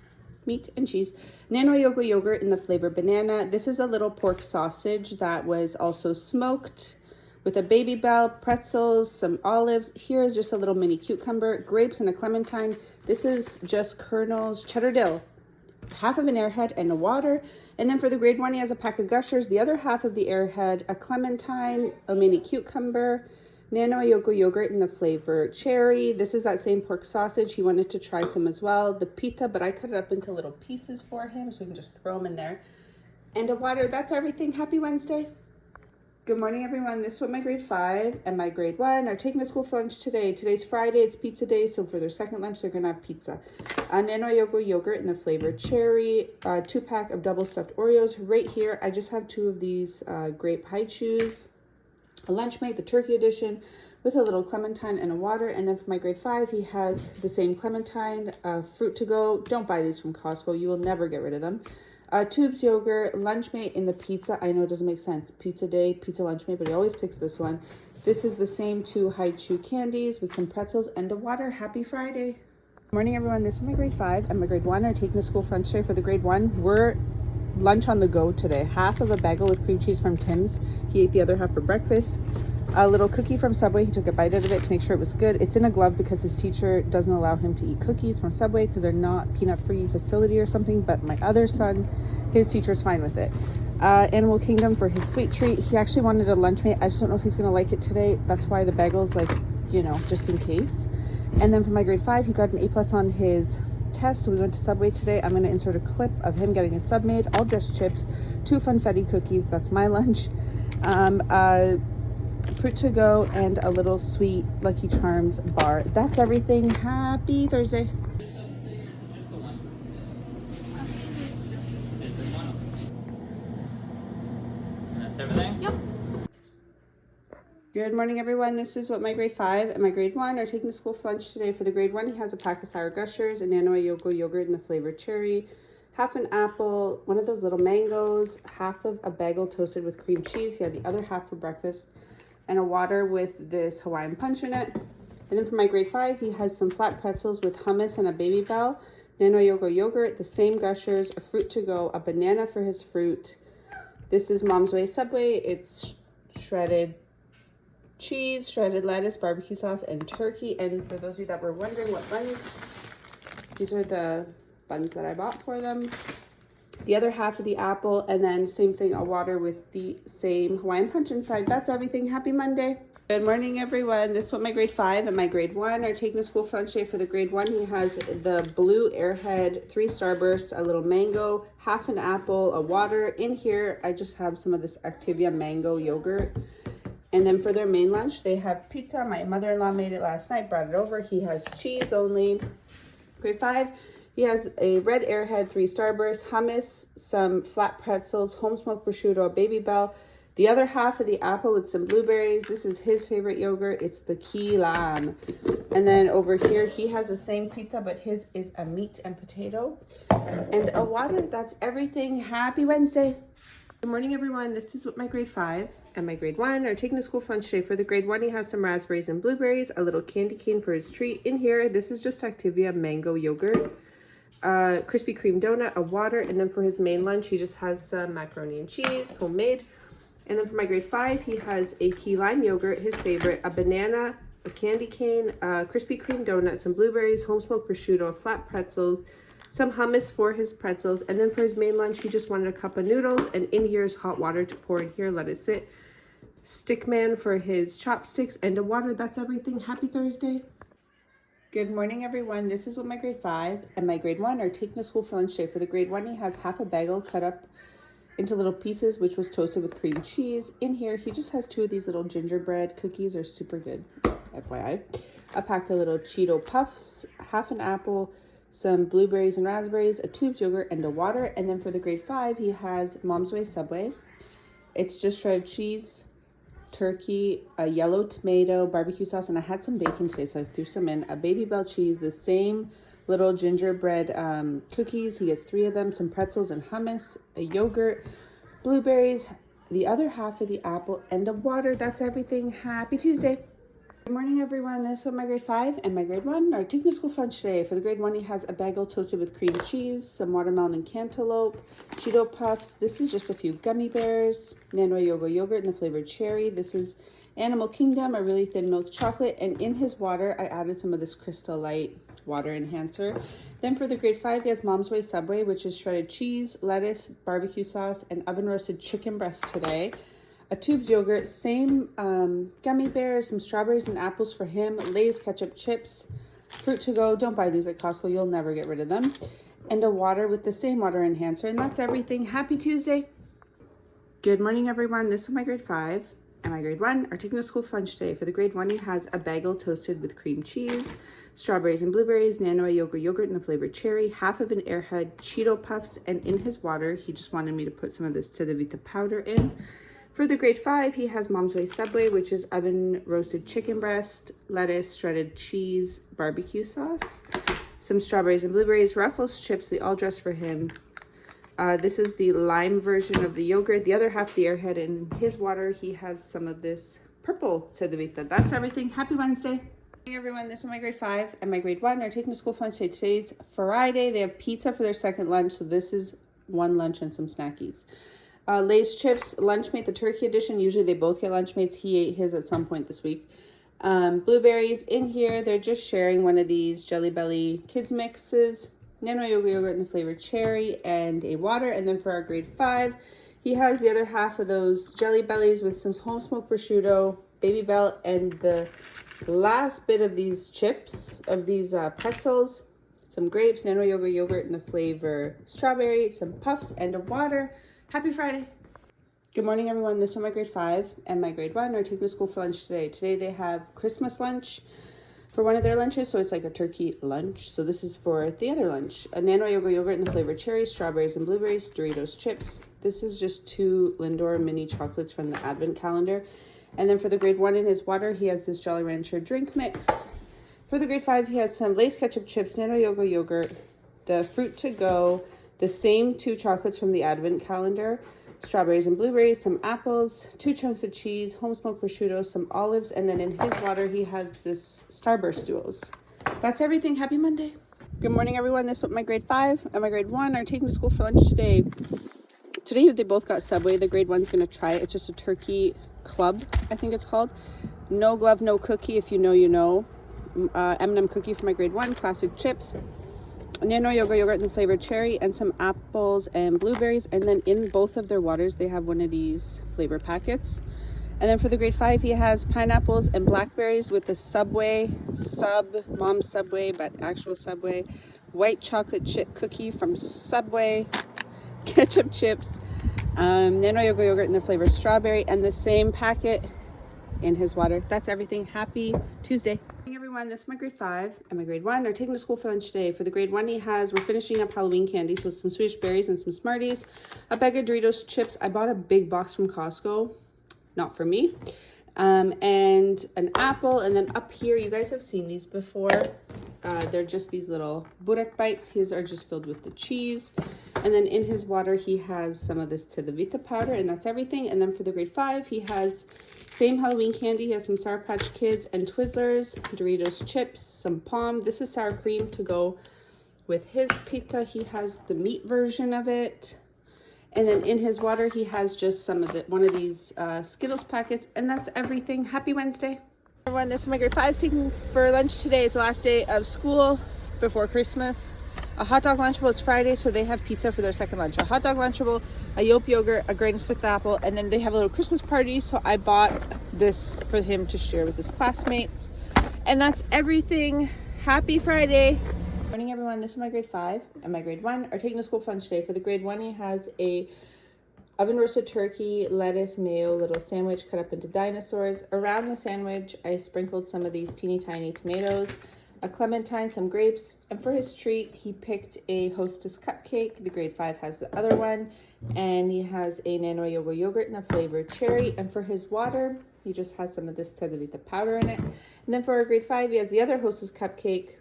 and cheese. Nano Ayogo yogurt in the flavor banana. This is a little pork sausage that was also smoked with a Baby Bell, pretzels, some olives. Here is just a little mini cucumber, grapes, and a clementine. This is just kernels, cheddar dill, half of an Airhead, and a water. And then for the grade 1, he has a pack of Gushers. The other half of the Airhead, a clementine, a mini cucumber, Nano Ayogo yogurt in the flavor cherry. This is that same pork sausage. He wanted to try some as well. The pita, but I cut it up into little pieces for him so we can just throw them in there. And a water. That's everything. Happy Wednesday. Good morning, everyone. This is what my grade 5 and my grade 1 are taking to school for lunch today. Today's Friday. It's pizza day, so for their second lunch, they're going to have pizza. Nano Ayogo yogurt in the flavor cherry. 2-pack of double stuffed Oreos. Right here, I just have 2 of these grape Hi-Chews. a Lunchmate, the turkey edition, with a little clementine and a water. And then for my grade 5, he has the same clementine, fruit to go. Don't buy these from Costco. You will never get rid of them. Tubes yogurt, Lunchmate in the pizza. I know it doesn't make sense. Pizza day, pizza Lunchmate, but he always picks this one. This is the same 2 high chew candies with some pretzels and a water. Happy Friday. Morning, everyone. This is my grade 5 and my grade 1 are taking the school lunch today. For the grade 1, we're lunch on the go today. Half of a bagel with cream cheese from Tim's. He ate the other half for breakfast. A little cookie from Subway. He took a bite out of it to make sure it was good. It's in a glove because his teacher doesn't allow him to eat cookies from Subway because they're not peanut-free facility or something. But my other son, his teacher's fine with it. Animal Kingdom for his sweet treat. He actually wanted a Lunchmate. I just don't know if he's going to like it today. That's why the bagel's like, you know, just in case. And then for my grade 5, he got an A+ on his test, so we went to Subway today. I'm going to insert a clip of him getting his sub made, all dressed chips, 2 Funfetti cookies, that's my lunch, fruit to go, and a little sweet Lucky Charms bar. That's everything. Happy Thursday. That's everything? Yep. Good morning, everyone. This is what my grade 5 and my grade 1 are taking to school for lunch today. For the grade 1, he has a pack of Sour Gushers, a Nano Yogo yogurt in the flavored cherry, half an apple, one of those little mangoes, half of a bagel toasted with cream cheese. He had the other half for breakfast, and a water with this Hawaiian punch in it. And then for my grade 5, he has some flat pretzels with hummus and a Baby Bell, Nano Yogo yogurt, the same Gushers, a fruit to go, a banana for his fruit. This is Mom's Way Subway. It's shredded cheese, shredded lettuce, barbecue sauce, and turkey. And for those of you that were wondering what buns, these are the buns that I bought for them. The other half of the apple, and then same thing, a water with the same Hawaiian punch inside. That's everything. Happy Monday. Good morning, everyone. This is what my grade 5 and my grade 1 are taking to school for lunch today. For the grade 1, he has the blue Airhead 3 Starburst, a little mango, half an apple, a water. In here, I just have some of this Activia mango yogurt. And then for their main lunch, they have pizza. My mother-in-law made it last night, brought it over. He has cheese only. Grade 5, he has a red Airhead 3 Starburst, hummus, some flat pretzels, home smoked prosciutto, a Baby Bell, the other half of the apple with some blueberries. This is his favorite yogurt. It's the key lime. And then over here, he has the same pizza, but his is a meat and potato. And a water. That's everything. Happy Wednesday. Good morning, everyone. This is what my grade 5 and my grade 1 are taking to school for lunch today. For the grade 1, he has some raspberries and blueberries, a little candy cane for his treat. In here, this is just Activia mango yogurt, Krispy Kreme donut, a water, and then for his main lunch, he just has some macaroni and cheese, homemade. And then for my grade 5, he has a key lime yogurt, his favorite, a banana, a candy cane, Krispy Kreme donut, some blueberries, home smoked prosciutto, flat pretzels, some hummus for his pretzels. And then for his main lunch, he just wanted a cup of noodles, and in here is hot water to pour in here, let it sit. Stickman for his chopsticks, and a water. That's everything. Happy Thursday. Good morning, everyone. This is what my grade 5 and my grade 1 are taking to school for lunch today. For the grade 1, he has half a bagel cut up into little pieces, which was toasted with cream cheese. In here, he just has 2 of these little gingerbread cookies. Are super good, FYI. A pack of little Cheeto Puffs, half an apple, some blueberries and raspberries, a tubes yogurt, and a water. And then for the grade 5, he has Mom's Way Subway. It's just shredded cheese, turkey, a yellow tomato, barbecue sauce, and I had some bacon today, so I threw some in. A Baby Bell cheese, the same little gingerbread cookies. He gets 3 of them, some pretzels and hummus, a yogurt, blueberries, the other half of the apple, and a water. That's everything. Happy Tuesday. Good morning, everyone. This is what my grade 5 and my grade 1 are taking to school for lunch today. For the grade 1, he has a bagel toasted with cream cheese, some watermelon and cantaloupe, Cheeto Puffs. This is just a few gummy bears, Nano Yogo yogurt in the flavored cherry. This is Animal Kingdom, a really thin milk chocolate. And in his water, I added some of this Crystal Light water enhancer. Then for the grade 5, he has Mom's Way Subway, which is shredded cheese, lettuce, barbecue sauce, and oven roasted chicken breast today. A tubes yogurt, same gummy bears, some strawberries and apples for him, Lay's ketchup chips, fruit to go. Don't buy these at Costco. You'll never get rid of them. And a water with the same water enhancer. And that's everything. Happy Tuesday. Good morning, everyone. This is my grade 5 and my grade 1 are taking to school for lunch today. For the grade 1, he has a bagel toasted with cream cheese, strawberries and blueberries, Nano Yogo yogurt in the flavored cherry, half of an Airhead Cheeto Puffs, and in his water, he just wanted me to put some of this Cedevita powder in. For the grade 5, he has Mom's Way Subway, which is oven roasted chicken breast, lettuce, shredded cheese, barbecue sauce, some strawberries and blueberries, Ruffles chips, they all dressed for him. This is the lime version of the yogurt. The other half, the Airhead, in his water, he has some of this purple cedevita. That's everything. Happy Wednesday. Hey everyone, this is my grade 5 and my grade 1 are taking to school for lunch today. Today's Friday. They have pizza for their second lunch, so this is one lunch and some snackies. Lay's chips, Lunchmate, the turkey edition. Usually they both get Lunchmates. He ate his at some point this week. Blueberries in here. They're just sharing one of these Jelly Belly kids mixes. Nano yogurt in the flavor cherry and a water. And then for our grade 5, he has the other half of those Jelly Bellies with some home smoked prosciutto, Baby Bell, and the last bit of these chips, of these pretzels, some grapes, Nano yogurt in the flavor strawberry, some puffs, and a water. Happy Friday. Good morning, everyone. This is my grade 5 and my grade 1 are taking to school for lunch today. Today they have Christmas lunch for one of their lunches, so it's like a turkey lunch. So this is for the other lunch. A Nano yogurt in the flavor cherry, strawberries and blueberries, Doritos chips. This is just 2 Lindor mini chocolates from the advent calendar. And then for the grade 1 in his water, he has this Jolly Rancher drink mix. For the grade 5, he has some Lay's ketchup chips, Nano yogurt, the fruit to go, the same 2 chocolates from the advent calendar, strawberries and blueberries, some apples, 2 chunks of cheese, home smoked prosciutto, some olives, and then in his water, he has this Starburst duos. That's everything. Happy Monday. Good morning, everyone. This is what my grade 5 and my grade 1 are taking to school for lunch today. Today, they both got Subway. The grade 1's going to try it. It's just a turkey club, I think it's called. No glove, no cookie. If you know, you know. M&M cookie for my grade 1. Classic chips. Nano yogurt in the flavored cherry, and some apples and blueberries. And then in both of their waters, they have one of these flavor packets. And then for the grade 5, he has pineapples and blackberries with the Subway, Mom's Subway, but actual Subway, white chocolate chip cookie from Subway, ketchup chips, Nano yogurt in the flavor strawberry, and the same packet in his water. That's everything. Happy Tuesday. Hey everyone, this is my grade 5 and my grade 1 are taking to school for lunch today. For the grade 1, we're finishing up Halloween candy, so some Swedish berries and some Smarties, a bag of Doritos chips. I bought a big box from Costco, not for me, and an apple. And then up here, you guys have seen these before. They're just these little burek bites. His are just filled with the cheese. And then in his water, he has some of this cedevita powder, and that's everything. And then for the grade 5, he has same Halloween candy. He has some Sour Patch Kids and Twizzlers, Doritos chips, some Palm. This is sour cream to go with his pita. He has the meat version of it. And then in his water, he has just some of one of these Skittles packets. And that's everything. Happy Wednesday. Everyone, this is my grade 5 taking for lunch today. It's the last day of school before Christmas. A hot dog Lunchable is Friday, so they have pizza for their second lunch. A hot dog Lunchable, a Yope yogurt, a Granny Smith apple, and then they have a little Christmas party, so I bought this for him to share with his classmates. And that's everything. Happy Friday. Good morning, everyone. This is my grade 5 and my grade 1 are taking to school for lunch today. For the grade 1, he has a oven roasted turkey, lettuce, mayo, little sandwich cut up into dinosaurs. Around the sandwich, I sprinkled some of these teeny tiny tomatoes, a clementine, some grapes, and for his treat, he picked a Hostess cupcake. The grade 5 has the other one, and he has a Nano yogurt in the flavor cherry. And for his water, he just has some of this cedevita powder in it. And then for our grade 5, he has the other Hostess cupcake,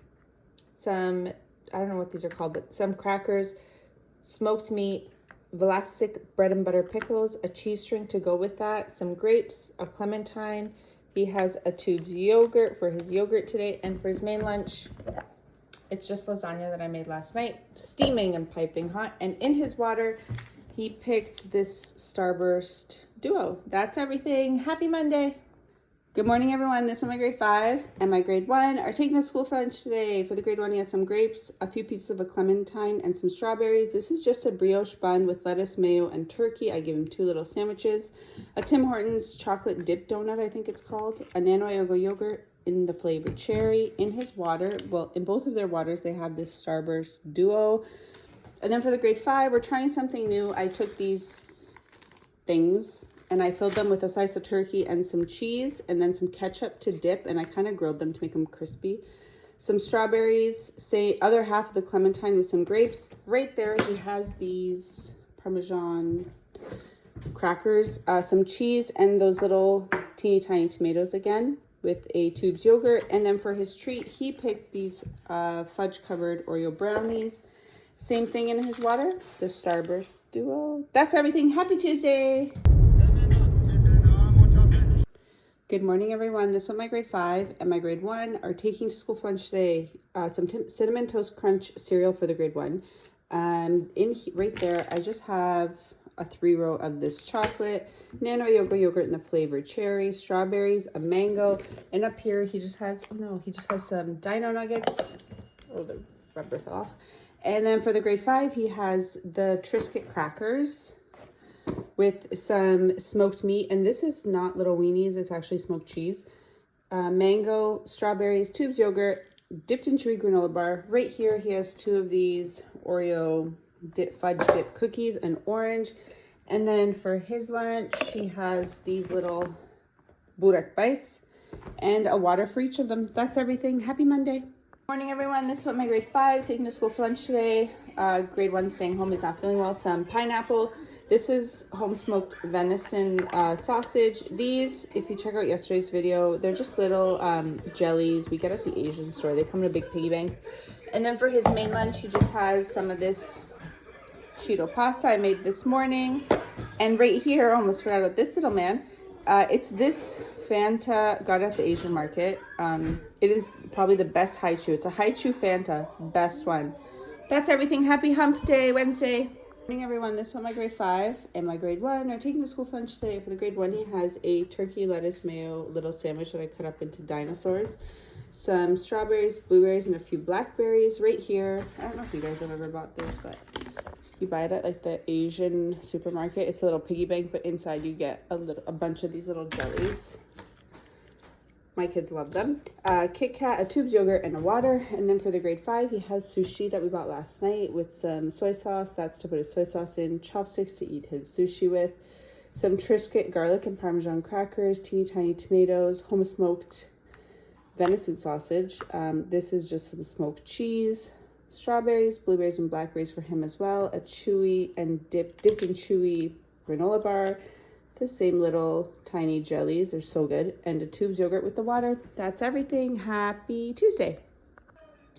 some, I don't know what these are called, but some crackers, smoked meat, Vlasic bread and butter pickles, a cheese string to go with that, some grapes, a clementine. He has a tubes yogurt for his yogurt today, and for his main lunch, it's just lasagna that I made last night, steaming and piping hot. And in his water, he picked this Starburst duo. That's everything. Happy Monday. Good morning, everyone. This is my grade 5 and my grade 1 are taking to school for lunch today. For the grade 1, he has some grapes, a few pieces of a clementine, and some strawberries. This is just a brioche bun with lettuce, mayo, and turkey. I give him 2 little sandwiches. A Tim Hortons chocolate dip donut, I think it's called. A Nano yogurt in the flavor cherry. In his water, well, in both of their waters, they have this Starburst duo. And then for the grade 5, we're trying something new. I took these things and I filled them with a slice of turkey and some cheese and then some ketchup to dip, and I kind of grilled them to make them crispy. Some strawberries, say other half of the clementine with some grapes. Right there he has these Parmesan crackers, some cheese, and those little teeny tiny tomatoes again with a tubes yogurt. And then for his treat, he picked these fudge covered Oreo brownies. Same thing in his water, the Starburst Duo. That's everything. Happy Tuesday. Good morning, everyone. This is my grade 5 and my grade 1 are taking to school for lunch today some Cinnamon Toast Crunch cereal for the grade 1. Right there, I just have a 3-row of this chocolate, nano yogurt in the flavored cherry, strawberries, a mango, and up here he just has some dino nuggets. Oh, the rubber fell off. And then for the grade 5, he has the Triscuit crackers with some smoked meat, and this is not little weenies, it's actually smoked cheese, mango, strawberries, tubes yogurt, dipped in chewy granola bar. Right here he has 2 of these Oreo fudge dip cookies and orange. And then for his lunch he has these little burek bites and a water for each of them. That's everything. Happy Monday. Morning, everyone. This is what my grade 5 is taking to school for lunch today. Grade 1 staying home, is not feeling well. Some pineapple. This is home smoked venison sausage. These, if you check out yesterday's video, they're just little jellies we get at the Asian store. They come in a big piggy bank. And then for his main lunch, he just has some of this Cheeto pasta I made this morning. And right here, I almost forgot about this little man. It's this Fanta, got it at the Asian market. It is probably the best Hi-Chew. It's a Hi-Chew Fanta, best one. That's everything. Happy Hump Day, Wednesday. Good morning, everyone. This is what my grade 5 and my grade 1 are taking to school for lunch today. For the grade 1, he has a turkey, lettuce, mayo little sandwich that I cut up into dinosaurs. Some strawberries, blueberries, and a few blackberries right here. I don't know if you guys have ever bought this, but you buy it at like the Asian supermarket. It's a little piggy bank, but inside you get a bunch of these little jellies. My kids love them. Kit Kat, a tubes yogurt, and a water. And then for the grade 5, he has sushi that we bought last night with some soy sauce. That's to put his soy sauce in. Chopsticks to eat his sushi with. Some Triscuit garlic and Parmesan crackers. Teeny tiny tomatoes. Home smoked venison sausage. This is just some smoked cheese. Strawberries, blueberries, and blackberries for him as well. A chewy and dipped in chewy granola bar. The same little tiny jellies, they're so good. And a tubes yogurt with the water. That's everything. Happy Tuesday.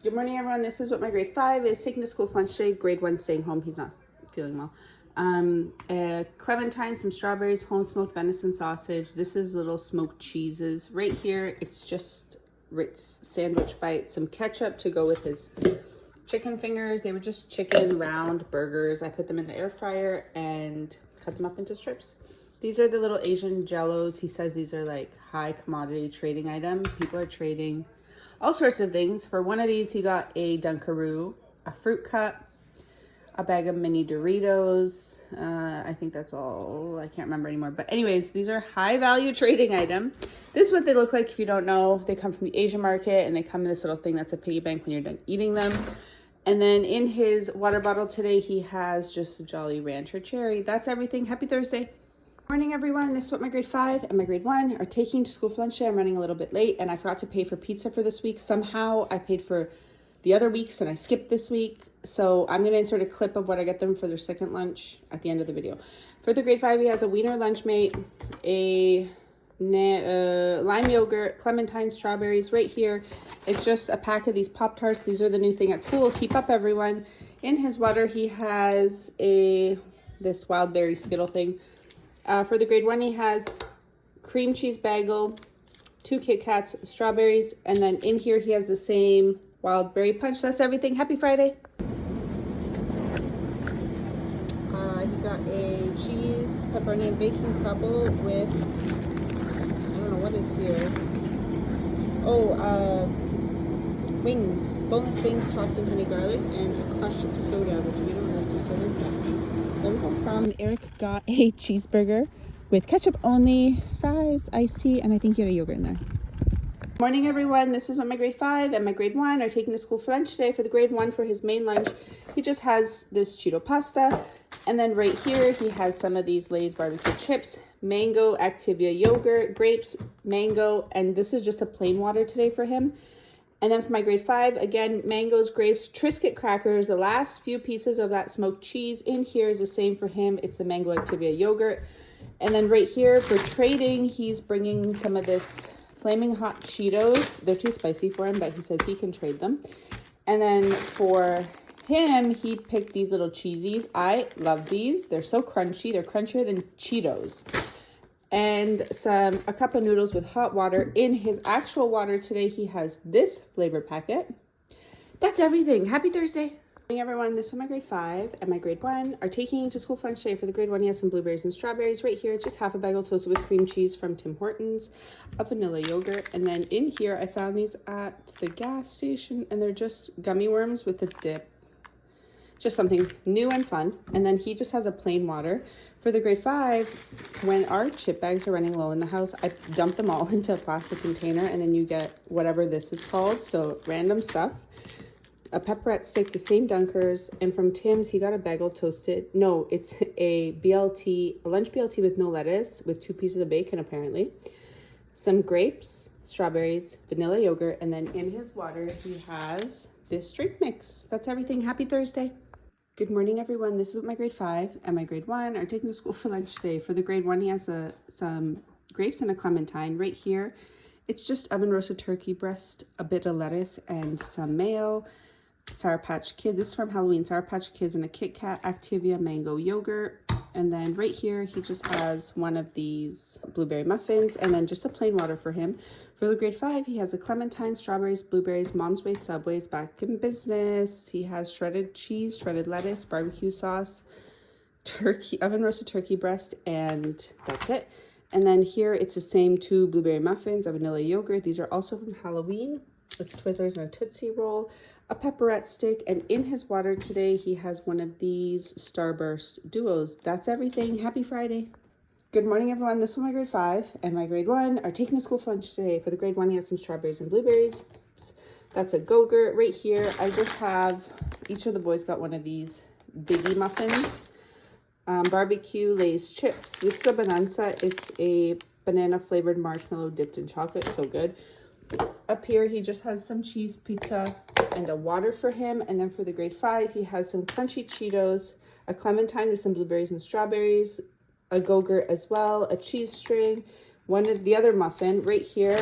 Good morning, everyone. This is what my grade 5 is taking to school for lunch today. Grade 1 staying home. He's not feeling well. Clementine, some strawberries, home smoked venison sausage. This is little smoked cheeses. Right here, it's just Ritz sandwich bites. Some ketchup to go with his chicken fingers. They were just chicken round burgers. I put them in the air fryer and cut them up into strips. These are the little Asian jellos. He says these are like high commodity trading item. People are trading all sorts of things. For one of these, he got a Dunkaroo, a fruit cup, a bag of mini Doritos. I think that's all. I can't remember anymore. But anyways, these are high value trading item. This is what they look like if you don't know. They come from the Asian market and they come in this little thing that's a piggy bank when you're done eating them. And then in his water bottle today, he has just a Jolly Rancher cherry. That's everything. Happy Thursday. Morning, everyone. This is what my grade 5 and my grade 1 are taking to school for lunch today. I'm running a little bit late and I forgot to pay for pizza for this week. Somehow I paid for the other weeks and I skipped this week. So I'm going to insert a clip of what I get them for their second lunch at the end of the video. For the grade 5, he has a Wiener Lunchmate, a lime yogurt, clementine, strawberries right here. It's just a pack of these Pop-Tarts. These are the new thing at school. Keep up, everyone. In his water, he has this wild berry Skittle thing. For the grade 1, he has cream cheese bagel, 2 Kit Kats, strawberries, and then in here he has the same wild berry punch. That's everything. Happy Friday. He got a cheese, pepperoni, and bacon crumble with, I don't know what is here. Wings, boneless wings tossed in honey garlic, and a crushed soda, which we don't really do sodas, but there we go. From Eric got a cheeseburger with ketchup only, fries, iced tea, and I think he had a yogurt in there. Morning, everyone. This is what my grade 5 and my grade 1 are taking to school for lunch today. For the grade 1, for his main lunch, he just has this Cheeto pasta. And then right here, he has some of these Lay's barbecue chips, mango, Activia yogurt, grapes, mango, and this is just a plain water today for him. And then for my grade 5, again, mangoes, grapes, Triscuit crackers. The last few pieces of that smoked cheese in here is the same for him. It's the Mango Activia yogurt. And then right here for trading, he's bringing some of this Flaming Hot Cheetos. They're too spicy for him, but he says he can trade them. And then for him, he picked these little cheesies. I love these. They're so crunchy. They're crunchier than Cheetos. And a cup of noodles with hot water. In his actual water today, he has this flavor packet. That's everything. Happy Thursday. Good morning, everyone. This is my grade 5 and my grade 1 are taking to school for lunch today. For the grade 1, he has some blueberries and strawberries. Right here, it's just half a bagel toasted with cream cheese from Tim Hortons, a vanilla yogurt. And then in here, I found these at the gas station, and they're just gummy worms with a dip. Just something new and fun. And then he just has a plain water. For the grade 5, when our chip bags are running low in the house, I dump them all into a plastic container, and then you get whatever this is called. So random stuff. A pepperette stick, the same Dunkers. And from Tim's, he got a bagel toasted. No, it's a BLT, a lunch BLT with no lettuce, with 2 pieces of bacon apparently. Some grapes, strawberries, vanilla yogurt, and then in his water, he has this drink mix. That's everything. Happy Thursday. Good morning, everyone. This is what my grade 5 and my grade 1 are taking to school for lunch today. For the grade 1, he has some grapes and a clementine. Right here, it's just oven roasted turkey breast, a bit of lettuce, and some mayo. Sour Patch Kids. This is from Halloween. Sour Patch Kids and a Kit Kat Activia mango yogurt. And then right here, he just has one of these blueberry muffins and then just a plain water for him. For the grade 5, he has a clementine, strawberries, blueberries, Mom's Way Subways, back in business. He has shredded cheese, shredded lettuce, barbecue sauce, turkey, oven roasted turkey breast, and that's it. And then here, it's the same 2 blueberry muffins, a vanilla yogurt. These are also from Halloween. It's Twizzlers and a Tootsie Roll, a pepperette stick, and in his water today, he has one of these Starburst Duos. That's everything. Happy Friday. Good morning, everyone. This is my grade 5 and my grade 1 are taking to school for lunch today. For the grade 1, he has some strawberries and blueberries. That's a Go-Gurt. Right here, I just have, each of the boys got one of these Biggie muffins. Barbecue Lay's chips. This is a Bonanza. It's a banana flavored marshmallow dipped in chocolate. So good. Up here, he just has some cheese pizza and a water for him. And then for the grade 5, he has some crunchy Cheetos, a clementine with some blueberries and strawberries, a Go-Gurt as well, a cheese string, one of the other muffin right here,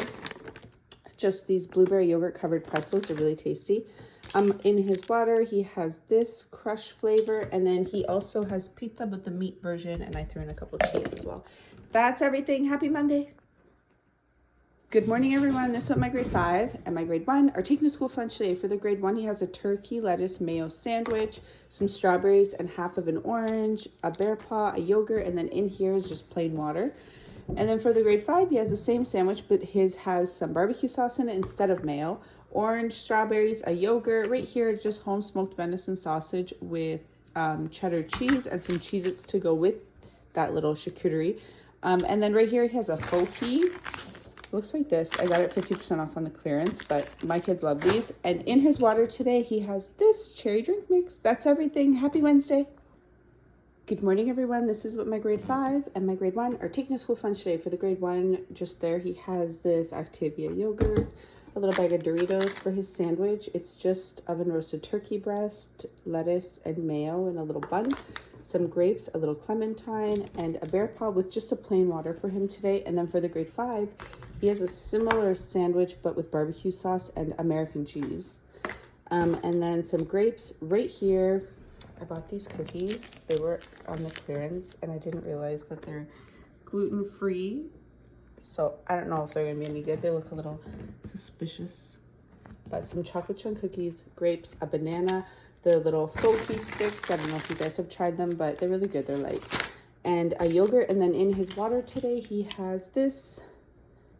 just these blueberry yogurt covered pretzels are really tasty. In his water, he has this crush flavor, and then he also has pizza but the meat version, and I threw in a couple of cheese as well. That's everything. Happy Monday. Good morning, everyone. This is what my grade 5 and my grade 1 are taking to school for lunch today. For the grade 1, he has a turkey, lettuce, mayo sandwich, some strawberries, and half of an orange, a bear paw, a yogurt, and then in here is just plain water. And then for the grade 5, he has the same sandwich, but his has some barbecue sauce in it instead of mayo, orange, strawberries, a yogurt. Right here is just home smoked venison sausage with cheddar cheese and some Cheez-Its to go with that little charcuterie. And then right here, he has a Foki. Looks like this. I got it 50% off on the clearance, but my kids love these. And in his water today, he has this cherry drink mix. That's everything. Happy Wednesday. Good morning, everyone. This is what my grade 5 and my grade 1 are taking to school for lunch today. For the grade 1, just there, he has this Activia yogurt, a little bag of Doritos for his sandwich. It's just oven roasted turkey breast, lettuce, and mayo in a little bun. Some grapes, a little clementine, and a bear paw with just a plain water for him today. And then for the grade 5, he has a similar sandwich, but with barbecue sauce and American cheese. And then some grapes right here. I bought these cookies. They were on the clearance, and I didn't realize that they're gluten-free. So I don't know if they're going to be any good. They look a little suspicious. But some chocolate chunk cookies, grapes, a banana, the little Foki sticks. I don't know if you guys have tried them, but they're really good. They're light. And a yogurt. And then in his water today, he has this.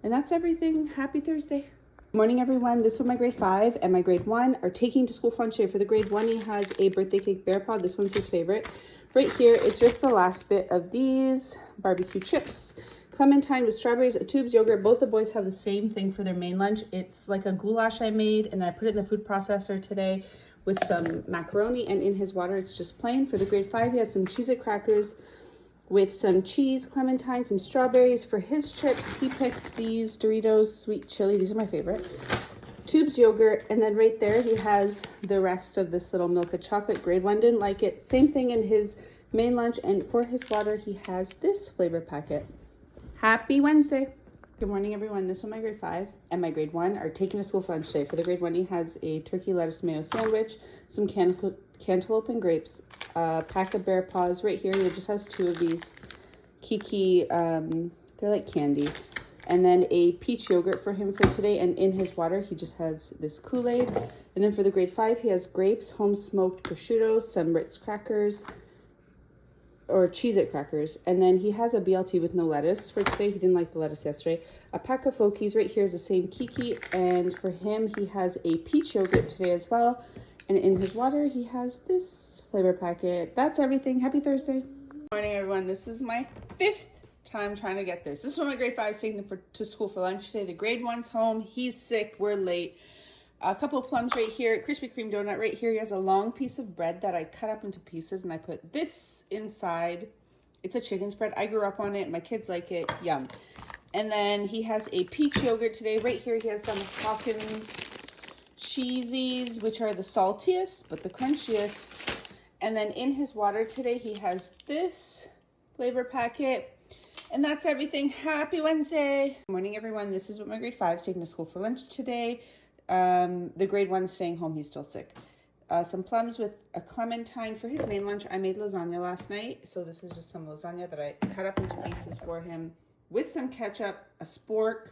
And that's everything. Happy Thursday. Good morning, everyone. This is what my grade 5 and my grade 1 are taking to school for lunch today. For the grade 1, he has a birthday cake bear paw. This one's his favorite. Right here, it's just the last bit of these barbecue chips. Clementine with strawberries, a tubes yogurt. Both the boys have the same thing for their main lunch. It's like a goulash I made, and then I put it in the food processor today with some macaroni. And in his water, it's just plain. For the grade 5, he has some Cheez-It crackers with some cheese, clementine, some strawberries. For his chips, he picked these Doritos Sweet Chili. These are my favorite. Tubes yogurt, and then right there he has the rest of this little Milka chocolate. Grade 1 didn't like it. Same thing in his main lunch, and for his water he has this flavor packet. Happy Wednesday. Good morning, everyone. This one, my grade 5 and my grade 1 are taking to school for lunch today. For the grade 1, he has a turkey lettuce mayo sandwich, some cantaloupe and grapes, a pack of Bear Paws. Right here, he just has 2 of these Kiki, they're like candy. And then a peach yogurt for him for today. And in his water, he just has this Kool-Aid. And then for the grade 5, he has grapes, home smoked prosciutto, some Ritz crackers, or Cheez-It crackers. And then he has a BLT with no lettuce for today. He didn't like the lettuce yesterday. A pack of Fokies. Right here is the same Kiki. And for him, he has a peach yogurt today as well. And in his water, he has this flavor packet. That's everything. Happy Thursday. Good morning, everyone. This is my 5th time trying to get this. This is what my grade 5 is taking to school for lunch today. The grade 1's home. He's sick. We're late. A couple of plums right here. Krispy Kreme donut right here. He has a long piece of bread that I cut up into pieces, and I put this inside. It's a chicken spread. I grew up on it. My kids like it. Yum. And then he has a peach yogurt today. Right here he has some Hawkins cheesies, which are the saltiest but the crunchiest. And then in his water today he has this flavor packet. And that's everything. Happy Wednesday. Good morning, everyone. This is what my grade 5 is taking to school for lunch today. The grade 1 staying home. He's still sick. Some plums with a clementine for his main lunch. I made lasagna last night. So this is just some lasagna that I cut up into pieces for him with some ketchup, a spork,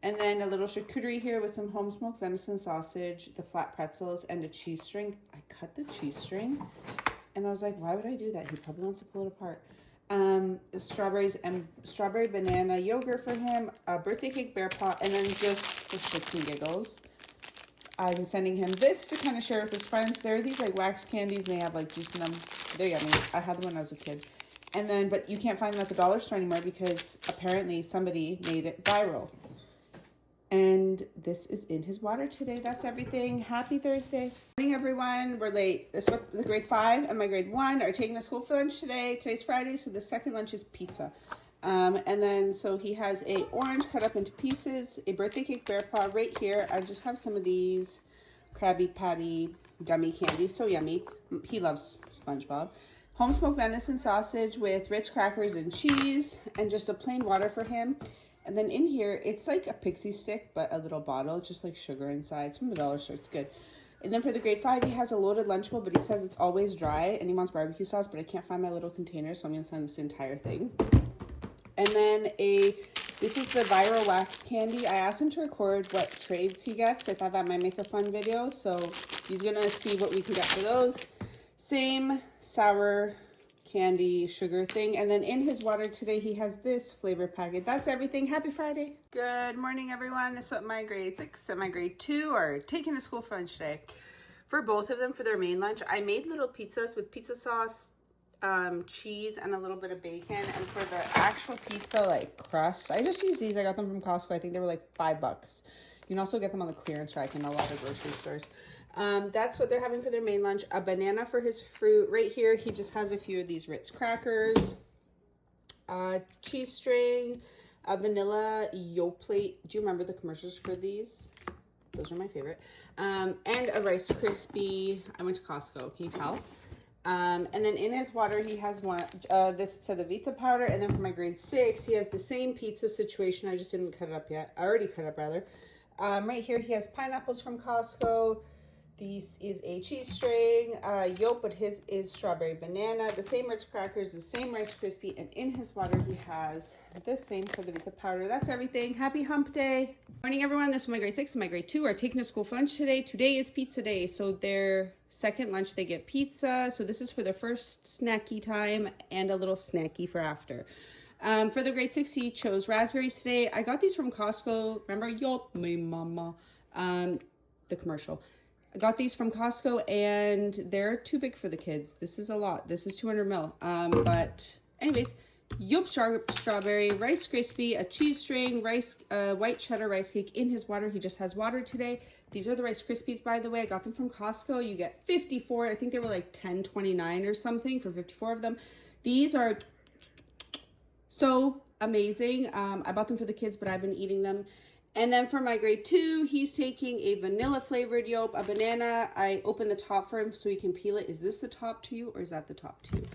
and then a little charcuterie here with some home smoked venison sausage, the flat pretzels, and a cheese string. I cut the cheese string and I was like, why would I do that? He probably wants to pull it apart. Strawberries and strawberry banana yogurt for him, a birthday cake Bear Paw, and then just for shits and giggles, I'm sending him this to kind of share with his friends. They're these like wax candies, and they have like juice in them. They're yummy. I had them when I was a kid. And then, but you can't find them at the dollar store anymore because apparently somebody made it viral. And this is in his water today. That's everything. Happy Thursday. Good morning, everyone. We're late. This is what the grade 5 and my grade 1 are taking to school for lunch today. Today's Friday, so the second lunch is pizza. And then, so he has a orange cut up into pieces, a birthday cake Bear Paw right here. I just have some of these Krabby Patty gummy candies. So yummy. He loves SpongeBob. Home smoked venison sausage with Ritz crackers and cheese, and just a plain water for him. And then in here, it's like a pixie stick, but a little bottle. It's just like sugar inside. It's from the dollar store. It's good. And then for the grade 5, he has a loaded Lunchable, but he says it's always dry, and he wants barbecue sauce, but I can't find my little container, so I'm going to send this entire thing. And then this is the viral wax candy. I asked him to record what trades he gets. I thought that might make a fun video, so he's going to see what we can get for those. Same sour candy sugar thing. And then in his water today he has this flavor packet. That's everything. Happy Friday. Good morning, everyone. This is what my grade 6 and my grade 2 are taking to school for lunch today. For both of them, for their main lunch, I made little pizzas with pizza sauce, cheese, and a little bit of bacon. And for the actual pizza like crust, I just used these. I got them from Costco. I think they were like $5. You can also get them on the clearance rack in a lot of grocery stores. That's what they're having for their main lunch. A banana for his fruit. Right here, he just has a few of these Ritz crackers, cheese string, a vanilla Yoplait. Do you remember the commercials for these? Those are my favorite. And a Rice Krispie. I went to Costco. Can you tell? And then in his water, he has one, this Sedavita powder. And then for my grade 6, he has the same pizza situation. I just didn't cut it up yet. I already cut it up, rather. Right here, he has pineapples from Costco. This is a cheese string, but his is strawberry banana, the same Ritz crackers, the same Rice Krispie, and in his water he has the same Sedavita powder. That's everything. Happy hump day. Morning, everyone. This is my grade 6 and my grade 2 are taking to school for lunch today. Today is pizza day, so their second lunch they get pizza. So this is for their first snacky time and a little snacky for after. For the grade 6, he chose raspberries today. I got these from Costco. Remember, Yop me mama, the commercial. I got these from Costco, and they're too big for the kids. This is a lot. This is 200 mil. But anyways, Yop strawberry, Rice Krispie, a cheese string, white cheddar rice cake in his water. He just has water today. These are the Rice Krispies, by the way. I got them from Costco. You get 54. I think they were like $10.29 or something for 54 of them. These are so amazing. I bought them for the kids, but I've been eating them. And then for my grade 2, he's taking a vanilla flavored yolk, a banana. I opened the top for him so he can peel it. Is this the top to you or is that the top to you?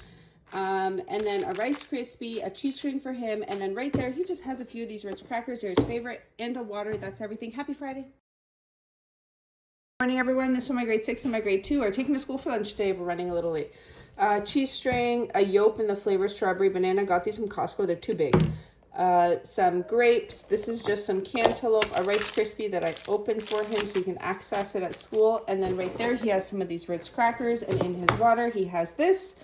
And then a Rice Krispie, a cheese string for him. And then right there, he just has a few of these Ritz crackers. They're his favorite. And a water. That's everything. Happy Friday. Good morning, everyone. This is my grade 6 and my grade 2 are taking to school for lunch today. We're running a little late. Cheese string, a yolk in the flavor strawberry banana. Got these from Costco. They're too big. Some grapes. This is just some cantaloupe, a Rice Krispie that I opened for him so he can access it at school. And then right there, he has some of these Ritz crackers, and in his water, he has this.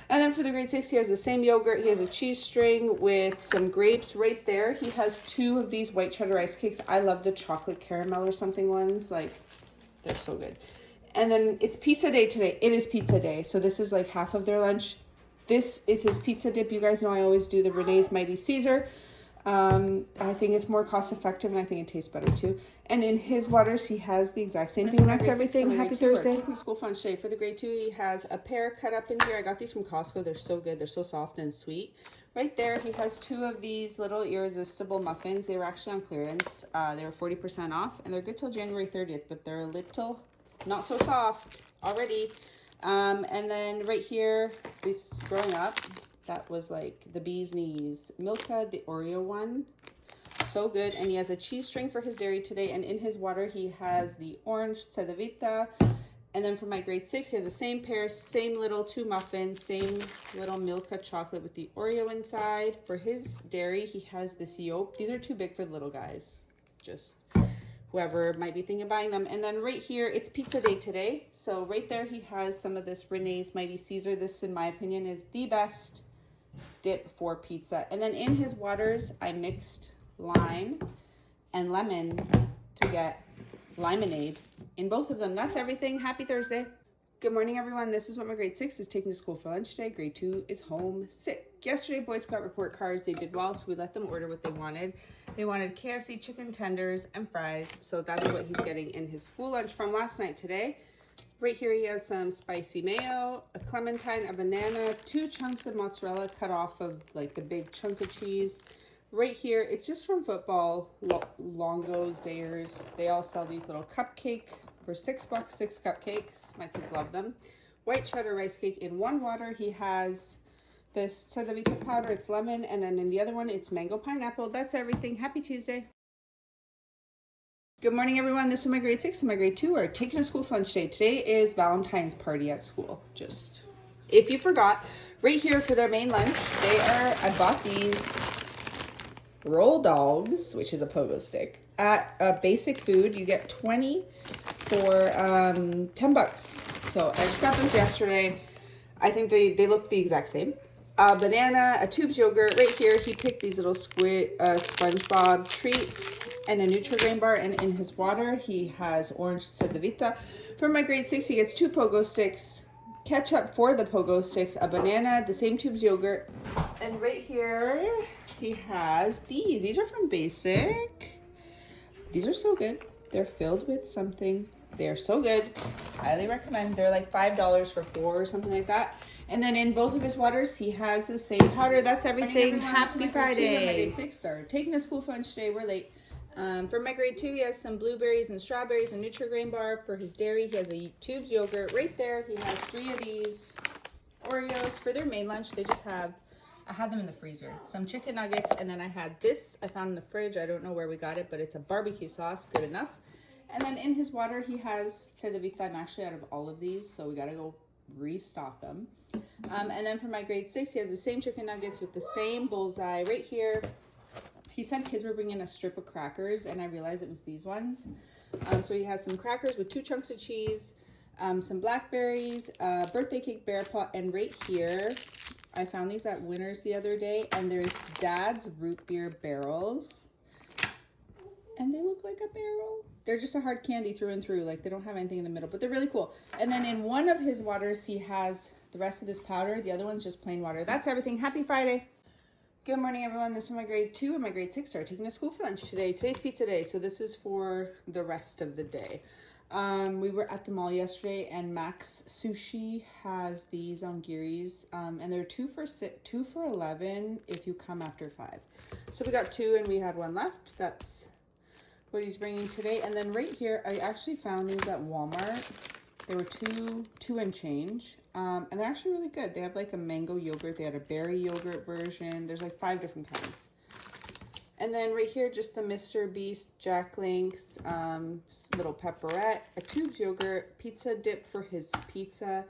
And then for the grade 6, he has the same yogurt. He has a cheese string with some grapes right there. He has 2 of these white cheddar rice cakes. I love the chocolate caramel or something ones. Like, they're so good. And then it's pizza day today. It is pizza day. So this is like half of their lunch. This is his pizza dip. You guys know I always do the Renee's Mighty Caesar. I think it's more cost effective and I think it tastes better too. And in his waters, he has the exact same thing. That's everything. Happy Thursday. Taking school fun today. For the grade 2, he has a pear cut up in here. I got these from Costco. They're so good. They're so soft and sweet. Right there, he has 2 of these little irresistible muffins. They were actually on clearance. They were 40% off and they're good till January 30th, but they're a little not so soft already. And then right here, this growing up, that was like the bee's knees. Milka, the Oreo one. So good. And he has a cheese string for his dairy today. And in his water, he has the orange Cedevita. And then for my grade 6, he has the same pair, same little 2 muffins, same little Milka chocolate with the Oreo inside. For his dairy, he has this yolk. These are too big for the little guys. Just whoever might be thinking of buying them. And then right here, it's pizza day today. So right there, he has some of this Renee's Mighty Caesar. This, in my opinion, is the best dip for pizza. And then in his waters, I mixed lime and lemon to get limonade in both of them. That's everything. Happy Thursday. Good morning, everyone. This is what my grade 6 is taking to school for lunch today. Grade 2 is home sick. Yesterday, boys got report cards. They did well, so we let them order what they wanted. They wanted KFC chicken tenders and fries, so that's what he's getting in his school lunch from last night today. Right here, he has some spicy mayo, a clementine, a banana, 2 chunks of mozzarella cut off of like the big chunk of cheese. Right here, it's just from football, Longo, Zayres. They all sell these little cupcake for $6, 6 cupcakes. My kids love them. White cheddar rice cake in one water. He has this Cedevita powder, it's lemon, and then in the other one, it's mango pineapple. That's everything. Happy Tuesday. Good morning, everyone. This is my grade 6 and my grade 2 are taking to school for lunch day. Today is Valentine's party at school. Just, if you forgot, right here for their main lunch, I bought these roll dogs, which is a pogo stick, at Basic Food. You get 20 for $10. So I just got those yesterday. I think they look the exact same. A banana, a tubes yogurt. Right here, he picked these little SpongeBob treats and a Nutri-Grain bar. And in his water, he has orange Cedevita. For my grade 6, he gets 2 pogo sticks, ketchup for the pogo sticks, a banana, the same tubes yogurt. And right here, he has these. These are from Basic. These are so good. They're filled with something. They're so good. Highly recommend. They're like $5 for 4 or something like that. And then in both of his waters, he has the same powder. That's everything. Happy Friday. My grade 6 are taking to school for lunch today. We're late. For my grade 2, he has some blueberries and strawberries and Nutri-Grain bar. For his dairy, he has a tubes yogurt. Right there, he has 3 of these Oreos. For their main lunch, they just have, I had them in the freezer, some chicken nuggets, and then I had this I found in the fridge. I don't know where we got it, but it's a barbecue sauce. Good enough. And then in his water, he has Cedevita. I'm actually out of all of these, so we got to go restock them. And then for my grade 6, he has the same chicken nuggets with the same bullseye right here. He said kids were bringing a strip of crackers, and I realized it was these ones. So he has some crackers with 2 chunks of cheese, some blackberries, birthday cake bear paw, and right here, I found these at Winners the other day, and there's Dad's root beer barrels. And they look like a barrel. They're just a hard candy through and through. Like, they don't have anything in the middle, but they're really cool. And then in one of his waters, he has the rest of this powder. The other one's just plain water. That's everything. Happy Friday. Good morning, everyone. This is my grade 2 and my grade 6 are taking to school for lunch today. Today's pizza day, so this is for the rest of the day. We were at the mall yesterday, and Max Sushi has these ongiris, and they're 2 for $11 if you come after 5. So we got 2, and we had 1 left. That's what he's bringing today. And then right here, I actually found these at Walmart. They were two and change. And they're actually really good. They have like a mango yogurt. They had a berry yogurt version. There's like 5 different kinds. And then right here, just the Mr. Beast Jack Link's little pepperette, a Tubes yogurt, pizza dip for his pizza.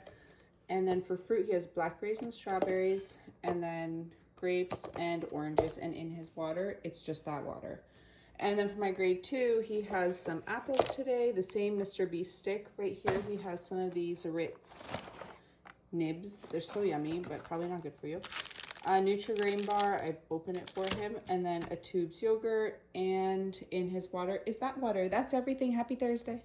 And then for fruit, he has blackberries and strawberries, and then grapes and oranges. And in his water, it's just that water. And then for my grade 2, he has some apples today, the same Mr. Beast stick. Right here, he has some of these Ritz nibs. They're so yummy, but probably not good for you. A Nutri-Grain bar, I opened it for him. And then a Tubes yogurt, and in his water is that water. That's everything. Happy Thursday.